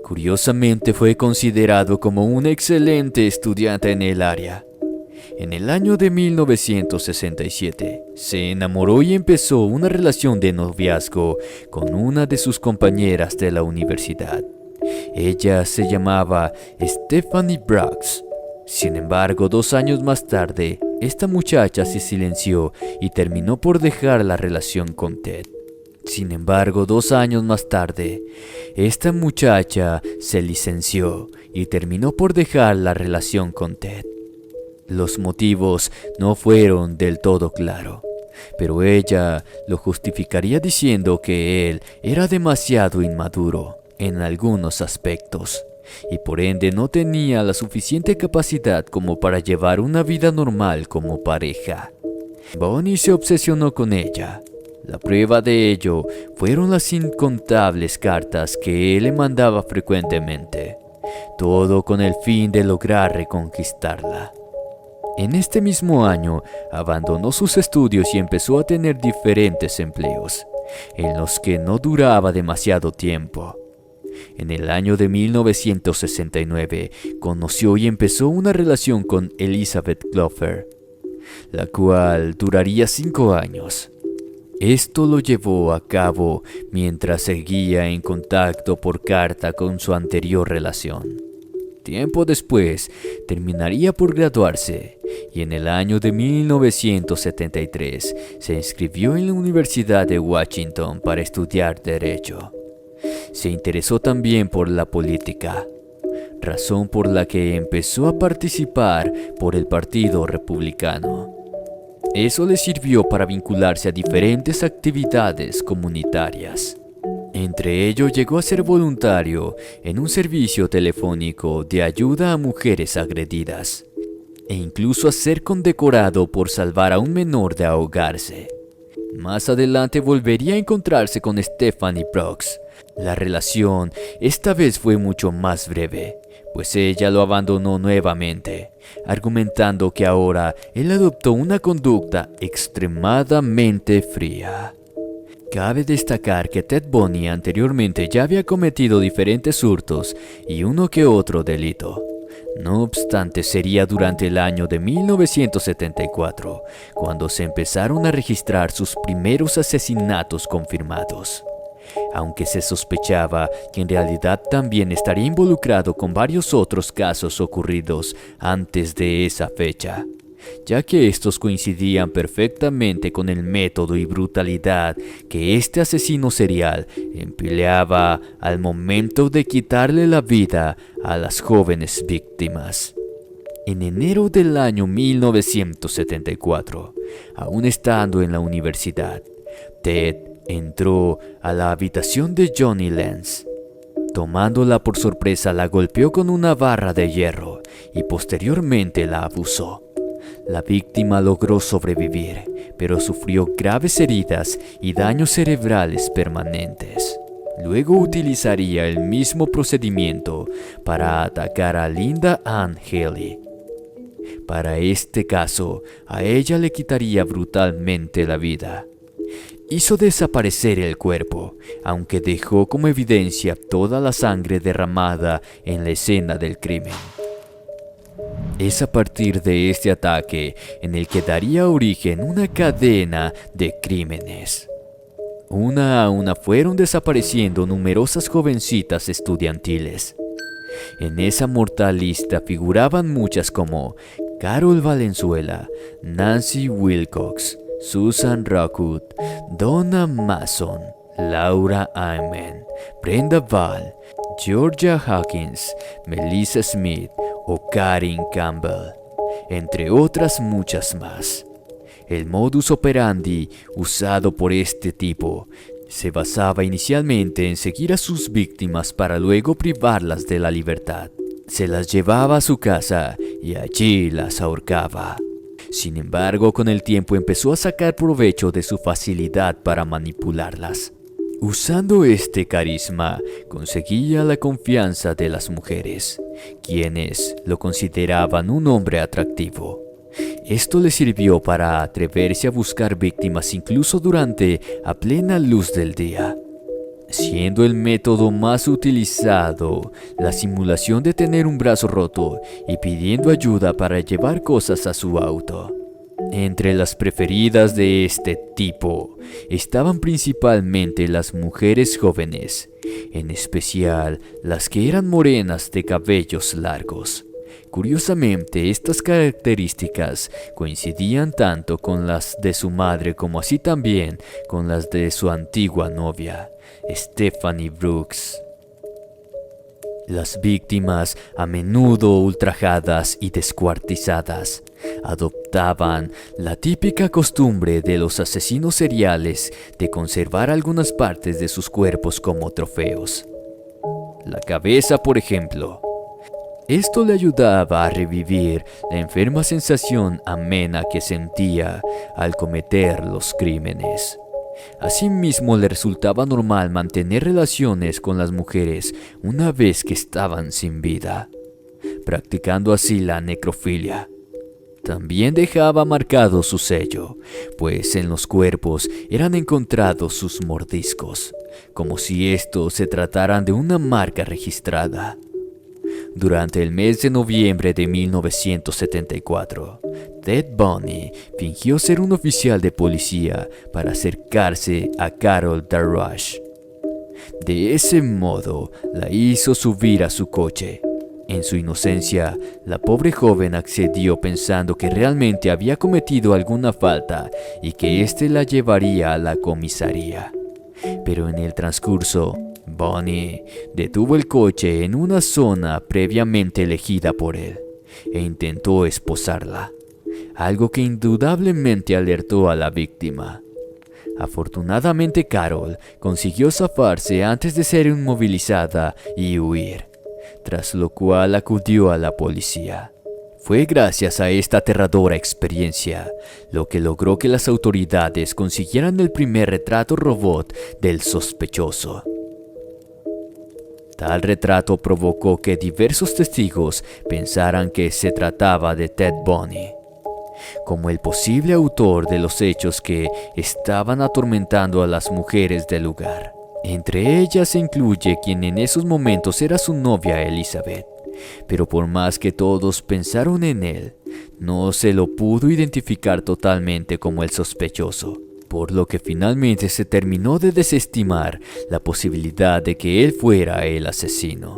Curiosamente fue considerado como un excelente estudiante en el área. En el año de 1967, se enamoró y empezó una relación de noviazgo con una de sus compañeras de la universidad. Ella se llamaba Stephanie Brooks. Sin embargo, 2 años más tarde, esta muchacha se silenció y terminó por dejar la relación con Ted. Sin embargo, 2 años más tarde, esta muchacha se licenció y terminó por dejar la relación con Ted. Los motivos no fueron del todo claros, pero ella lo justificaría diciendo que él era demasiado inmaduro en algunos aspectos y por ende no tenía la suficiente capacidad como para llevar una vida normal como pareja. Bonnie se obsesionó con ella. La prueba de ello fueron las incontables cartas que él le mandaba frecuentemente, todo con el fin de lograr reconquistarla. En este mismo año abandonó sus estudios y empezó a tener diferentes empleos, en los que no duraba demasiado tiempo. En el año de 1969 conoció y empezó una relación con Elizabeth Glover, la cual duraría 5 años. Esto lo llevó a cabo mientras seguía en contacto por carta con su anterior relación. Tiempo después terminaría por graduarse y en el año de 1973 se inscribió en la Universidad de Washington para estudiar Derecho. Se interesó también por la política, razón por la que empezó a participar por el Partido Republicano. Eso le sirvió para vincularse a diferentes actividades comunitarias. Entre ellos llegó a ser voluntario en un servicio telefónico de ayuda a mujeres agredidas, e incluso a ser condecorado por salvar a un menor de ahogarse. Más adelante volvería a encontrarse con Stephanie Brooks. La relación esta vez fue mucho más breve, pues ella lo abandonó nuevamente, argumentando que ahora él adoptó una conducta extremadamente fría. Cabe destacar que Ted Bundy anteriormente ya había cometido diferentes hurtos y uno que otro delito. No obstante, sería durante el año de 1974 cuando se empezaron a registrar sus primeros asesinatos confirmados, aunque se sospechaba que en realidad también estaría involucrado con varios otros casos ocurridos antes de esa fecha, ya que estos coincidían perfectamente con el método y brutalidad que este asesino serial empleaba al momento de quitarle la vida a las jóvenes víctimas. En enero del año 1974, aún estando en la universidad, Ted entró a la habitación de Johnny Lenz. Tomándola por sorpresa, la golpeó con una barra de hierro y posteriormente la abusó. La víctima logró sobrevivir, pero sufrió graves heridas y daños cerebrales permanentes. Luego utilizaría el mismo procedimiento para atacar a Linda Ann Haley. Para este caso, a ella le quitaría brutalmente la vida. Hizo desaparecer el cuerpo, aunque dejó como evidencia toda la sangre derramada en la escena del crimen. Es a partir de este ataque en el que daría origen una cadena de crímenes. Una a una fueron desapareciendo numerosas jovencitas estudiantiles. En esa mortal lista figuraban muchas como Carol Valenzuela, Nancy Wilcox, Susan Rockwood, Donna Mason, Laura Ayman, Brenda Val, Georgia Hawkins, Melissa Smith o Karen Campbell, entre otras muchas más. El modus operandi usado por este tipo se basaba inicialmente en seguir a sus víctimas para luego privarlas de la libertad. Se las llevaba a su casa y allí las ahorcaba. Sin embargo, con el tiempo empezó a sacar provecho de su facilidad para manipularlas. Usando este carisma, conseguía la confianza de las mujeres, quienes lo consideraban un hombre atractivo. Esto le sirvió para atreverse a buscar víctimas incluso durante a plena luz del día, siendo el método más utilizado la simulación de tener un brazo roto y pidiendo ayuda para llevar cosas a su auto. Entre las preferidas de este tipo estaban principalmente las mujeres jóvenes, en especial las que eran morenas de cabellos largos. Curiosamente, estas características coincidían tanto con las de su madre como así también con las de su antigua novia, Stephanie Brooks. Las víctimas, a menudo ultrajadas y descuartizadas, adoptaban la típica costumbre de los asesinos seriales de conservar algunas partes de sus cuerpos como trofeos. La cabeza, por ejemplo. Esto le ayudaba a revivir la enferma sensación amena que sentía al cometer los crímenes. Asimismo, le resultaba normal mantener relaciones con las mujeres una vez que estaban sin vida, practicando así la necrofilia. También dejaba marcado su sello, pues en los cuerpos eran encontrados sus mordiscos, como si estos se trataran de una marca registrada. Durante el mes de noviembre de 1974, Ted Bundy fingió ser un oficial de policía para acercarse a Carol Darroch. De ese modo, la hizo subir a su coche. En su inocencia, la pobre joven accedió pensando que realmente había cometido alguna falta y que éste la llevaría a la comisaría. Pero en el transcurso, Bundy detuvo el coche en una zona previamente elegida por él e intentó esposarla, algo que indudablemente alertó a la víctima. Afortunadamente, Carol consiguió zafarse antes de ser inmovilizada y huir, tras lo cual acudió a la policía. Fue gracias a esta aterradora experiencia lo que logró que las autoridades consiguieran el primer retrato robot del sospechoso. Tal retrato provocó que diversos testigos pensaran que se trataba de Ted Bundy, como el posible autor de los hechos que estaban atormentando a las mujeres del lugar. Entre ellas se incluye quien en esos momentos era su novia Elizabeth, pero por más que todos pensaron en él, no se lo pudo identificar totalmente como el sospechoso, por lo que finalmente se terminó de desestimar la posibilidad de que él fuera el asesino.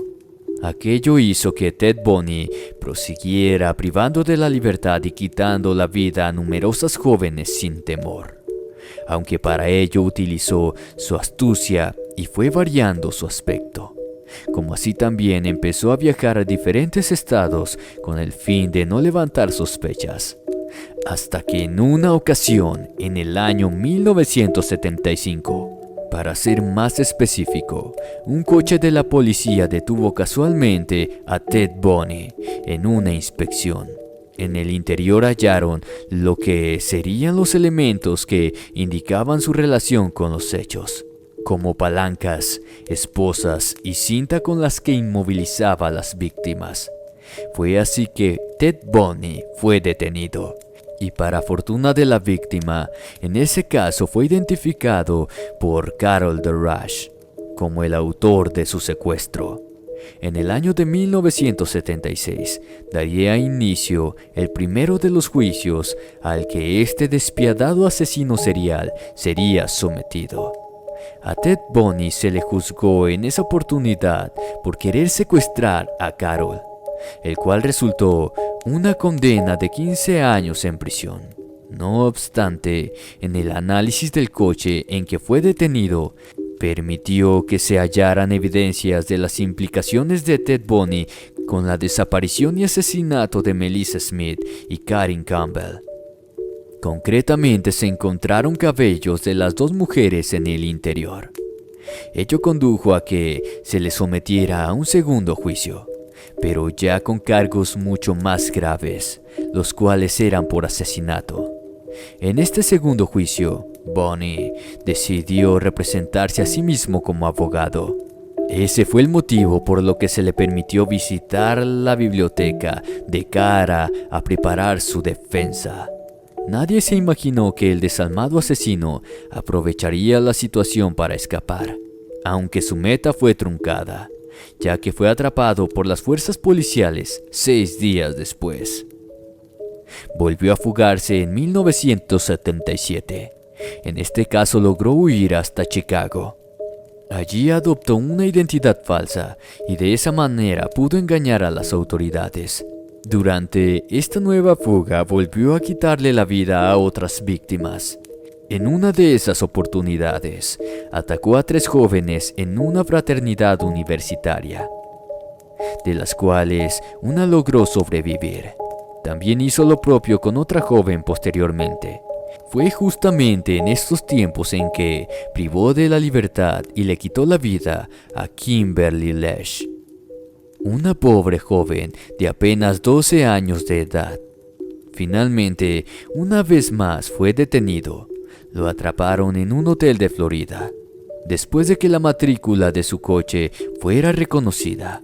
Aquello hizo que Ted Bundy prosiguiera privando de la libertad y quitando la vida a numerosas jóvenes sin temor, aunque para ello utilizó su astucia y fue variando su aspecto. Como así también empezó a viajar a diferentes estados con el fin de no levantar sospechas, hasta que en una ocasión, en el año 1975, para ser más específico, un coche de la policía detuvo casualmente a Ted Bundy en una inspección. En el interior hallaron lo que serían los elementos que indicaban su relación con los hechos, como palancas, esposas y cinta con las que inmovilizaba a las víctimas. Fue así que Ted Bundy fue detenido. Y para fortuna de la víctima, en ese caso fue identificado por Carol Darroch como el autor de su secuestro. En el año de 1976 daría inicio el primero de los juicios al que este despiadado asesino serial sería sometido. A Ted Bundy se le juzgó en esa oportunidad por querer secuestrar a Carol, el cual resultó una condena de 15 años en prisión. No obstante, en el análisis del coche en que fue detenido, permitió que se hallaran evidencias de las implicaciones de Ted Bundy con la desaparición y asesinato de Melissa Smith y Karen Campbell. Concretamente, se encontraron cabellos de las dos mujeres en el interior. Ello condujo a que se les sometiera a un segundo juicio, pero ya con cargos mucho más graves, los cuales eran por asesinato. En este segundo juicio, Bundy decidió representarse a sí mismo como abogado. Ese fue el motivo por lo que se le permitió visitar la biblioteca de cara a preparar su defensa. Nadie se imaginó que el desalmado asesino aprovecharía la situación para escapar, aunque su meta fue truncada, ya que fue atrapado por las fuerzas policiales 6 días después. Volvió a fugarse en 1977. En este caso logró huir hasta Chicago. Allí adoptó una identidad falsa y de esa manera pudo engañar a las autoridades. Durante esta nueva fuga volvió a quitarle la vida a otras víctimas. En una de esas oportunidades, atacó a 3 jóvenes en una fraternidad universitaria, de las cuales una logró sobrevivir. También hizo lo propio con otra joven posteriormente. Fue justamente en estos tiempos en que privó de la libertad y le quitó la vida a Kimberly Lesh. una pobre joven de apenas 12 años de edad. Finalmente, una vez más fue detenido. Lo atraparon en un hotel de Florida, después de que la matrícula de su coche fuera reconocida.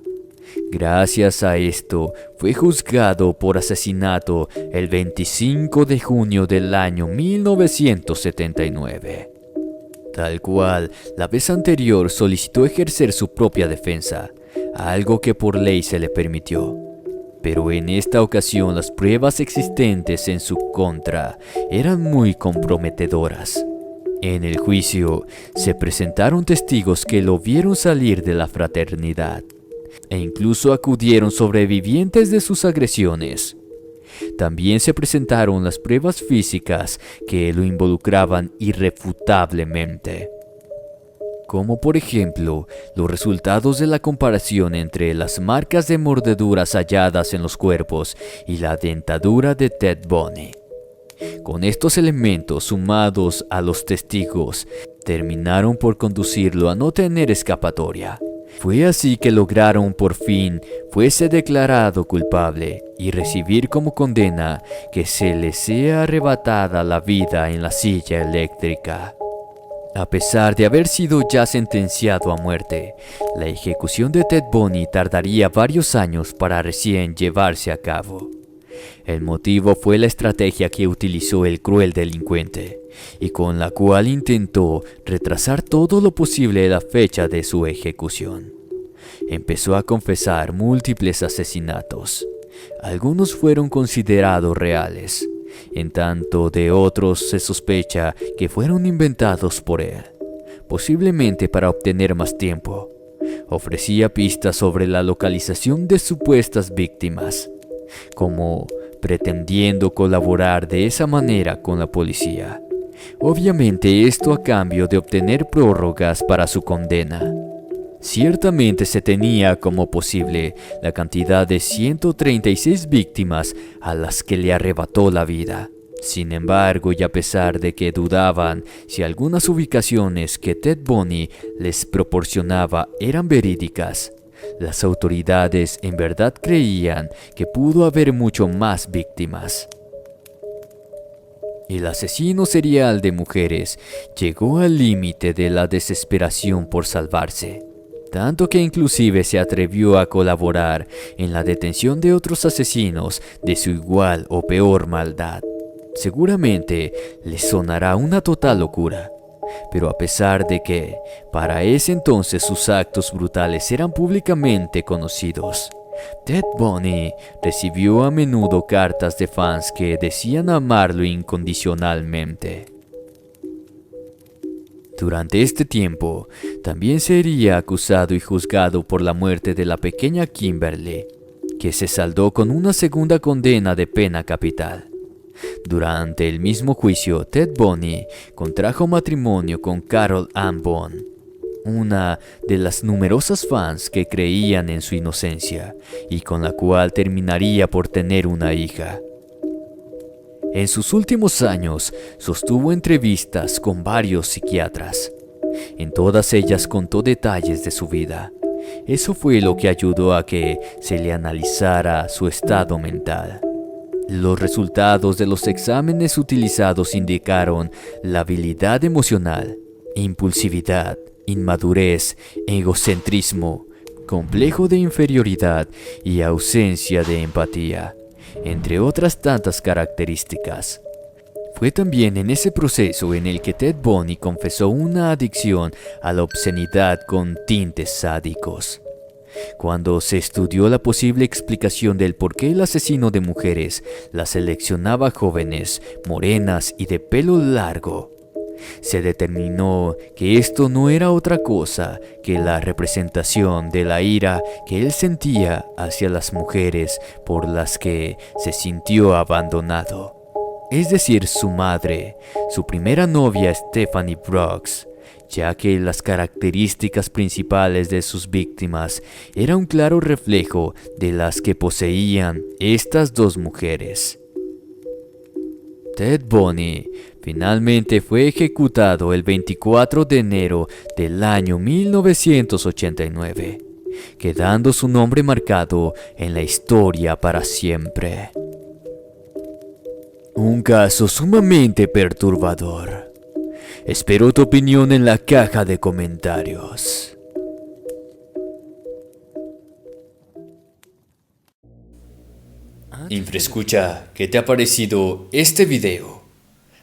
Gracias a esto, fue juzgado por asesinato el 25 de junio del año 1979. Tal cual, la vez anterior solicitó ejercer su propia defensa, algo que por ley se le permitió. Pero en esta ocasión las pruebas existentes en su contra eran muy comprometedoras. En el juicio se presentaron testigos que lo vieron salir de la fraternidad, e incluso acudieron sobrevivientes de sus agresiones. También se presentaron las pruebas físicas que lo involucraban irrefutablemente, como por ejemplo los resultados de la comparación entre las marcas de mordeduras halladas en los cuerpos y la dentadura de Ted Bundy. Con estos elementos sumados a los testigos, terminaron por conducirlo a no tener escapatoria. Fue así que lograron por fin fuese declarado culpable y recibir como condena que se le sea arrebatada la vida en la silla eléctrica. A pesar de haber sido ya sentenciado a muerte, la ejecución de Ted Bundy tardaría varios años para recién llevarse a cabo. El motivo fue la estrategia que utilizó el cruel delincuente, y con la cual intentó retrasar todo lo posible la fecha de su ejecución. Empezó a confesar múltiples asesinatos. Algunos fueron considerados reales, en tanto de otros se sospecha que fueron inventados por él, posiblemente para obtener más tiempo. Ofrecía pistas sobre la localización de supuestas víctimas, como pretendiendo colaborar de esa manera con la policía. Obviamente esto a cambio de obtener prórrogas para su condena. Ciertamente se tenía como posible la cantidad de 136 víctimas a las que le arrebató la vida. Sin embargo, y a pesar de que dudaban si algunas ubicaciones que Ted Bundy les proporcionaba eran verídicas, las autoridades en verdad creían que pudo haber mucho más víctimas. El asesino serial de mujeres llegó al límite de la desesperación por salvarse, tanto que inclusive se atrevió a colaborar en la detención de otros asesinos de su igual o peor maldad. Seguramente les sonará una total locura, pero a pesar de que para ese entonces sus actos brutales eran públicamente conocidos, Ted Bundy recibió a menudo cartas de fans que decían amarlo incondicionalmente. Durante este tiempo, también sería acusado y juzgado por la muerte de la pequeña Kimberly, que se saldó con una segunda condena de pena capital. Durante el mismo juicio, Ted Bundy contrajo matrimonio con Carol Ann Bond, una de las numerosas fans que creían en su inocencia y con la cual terminaría por tener una hija. En sus últimos años, sostuvo entrevistas con varios psiquiatras. En todas ellas contó detalles de su vida. Eso fue lo que ayudó a que se le analizara su estado mental. Los resultados de los exámenes utilizados indicaron labilidad emocional, impulsividad, inmadurez, egocentrismo, complejo de inferioridad y ausencia de empatía, entre otras tantas características. Fue también en ese proceso en el que Ted Bundy confesó una adicción a la obscenidad con tintes sádicos. Cuando se estudió la posible explicación del por qué el asesino de mujeres las seleccionaba jóvenes, morenas y de pelo largo, se determinó que esto no era otra cosa que la representación de la ira que él sentía hacia las mujeres por las que se sintió abandonado. Es decir, su madre, su primera novia Stephanie Brooks, ya que las características principales de sus víctimas eran un claro reflejo de las que poseían estas dos mujeres. Ted Bundy finalmente fue ejecutado el 24 de enero del año 1989 quedando su nombre marcado en la historia para siempre. Un caso sumamente perturbador. Espero tu opinión en la caja de comentarios. Infraescucha, ¿qué te ha parecido este video?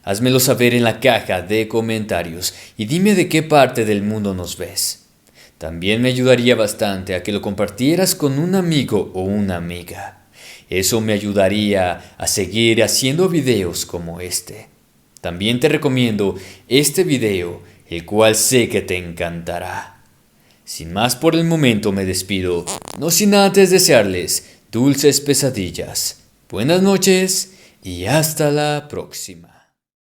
Házmelo saber en la caja de comentarios y dime de qué parte del mundo nos ves. También me ayudaría bastante a que lo compartieras con un amigo o una amiga. Eso me ayudaría a seguir haciendo videos como este. También te recomiendo este video, el cual sé que te encantará. Sin más por el momento me despido, no sin antes desearles dulces pesadillas. Buenas noches y hasta la próxima.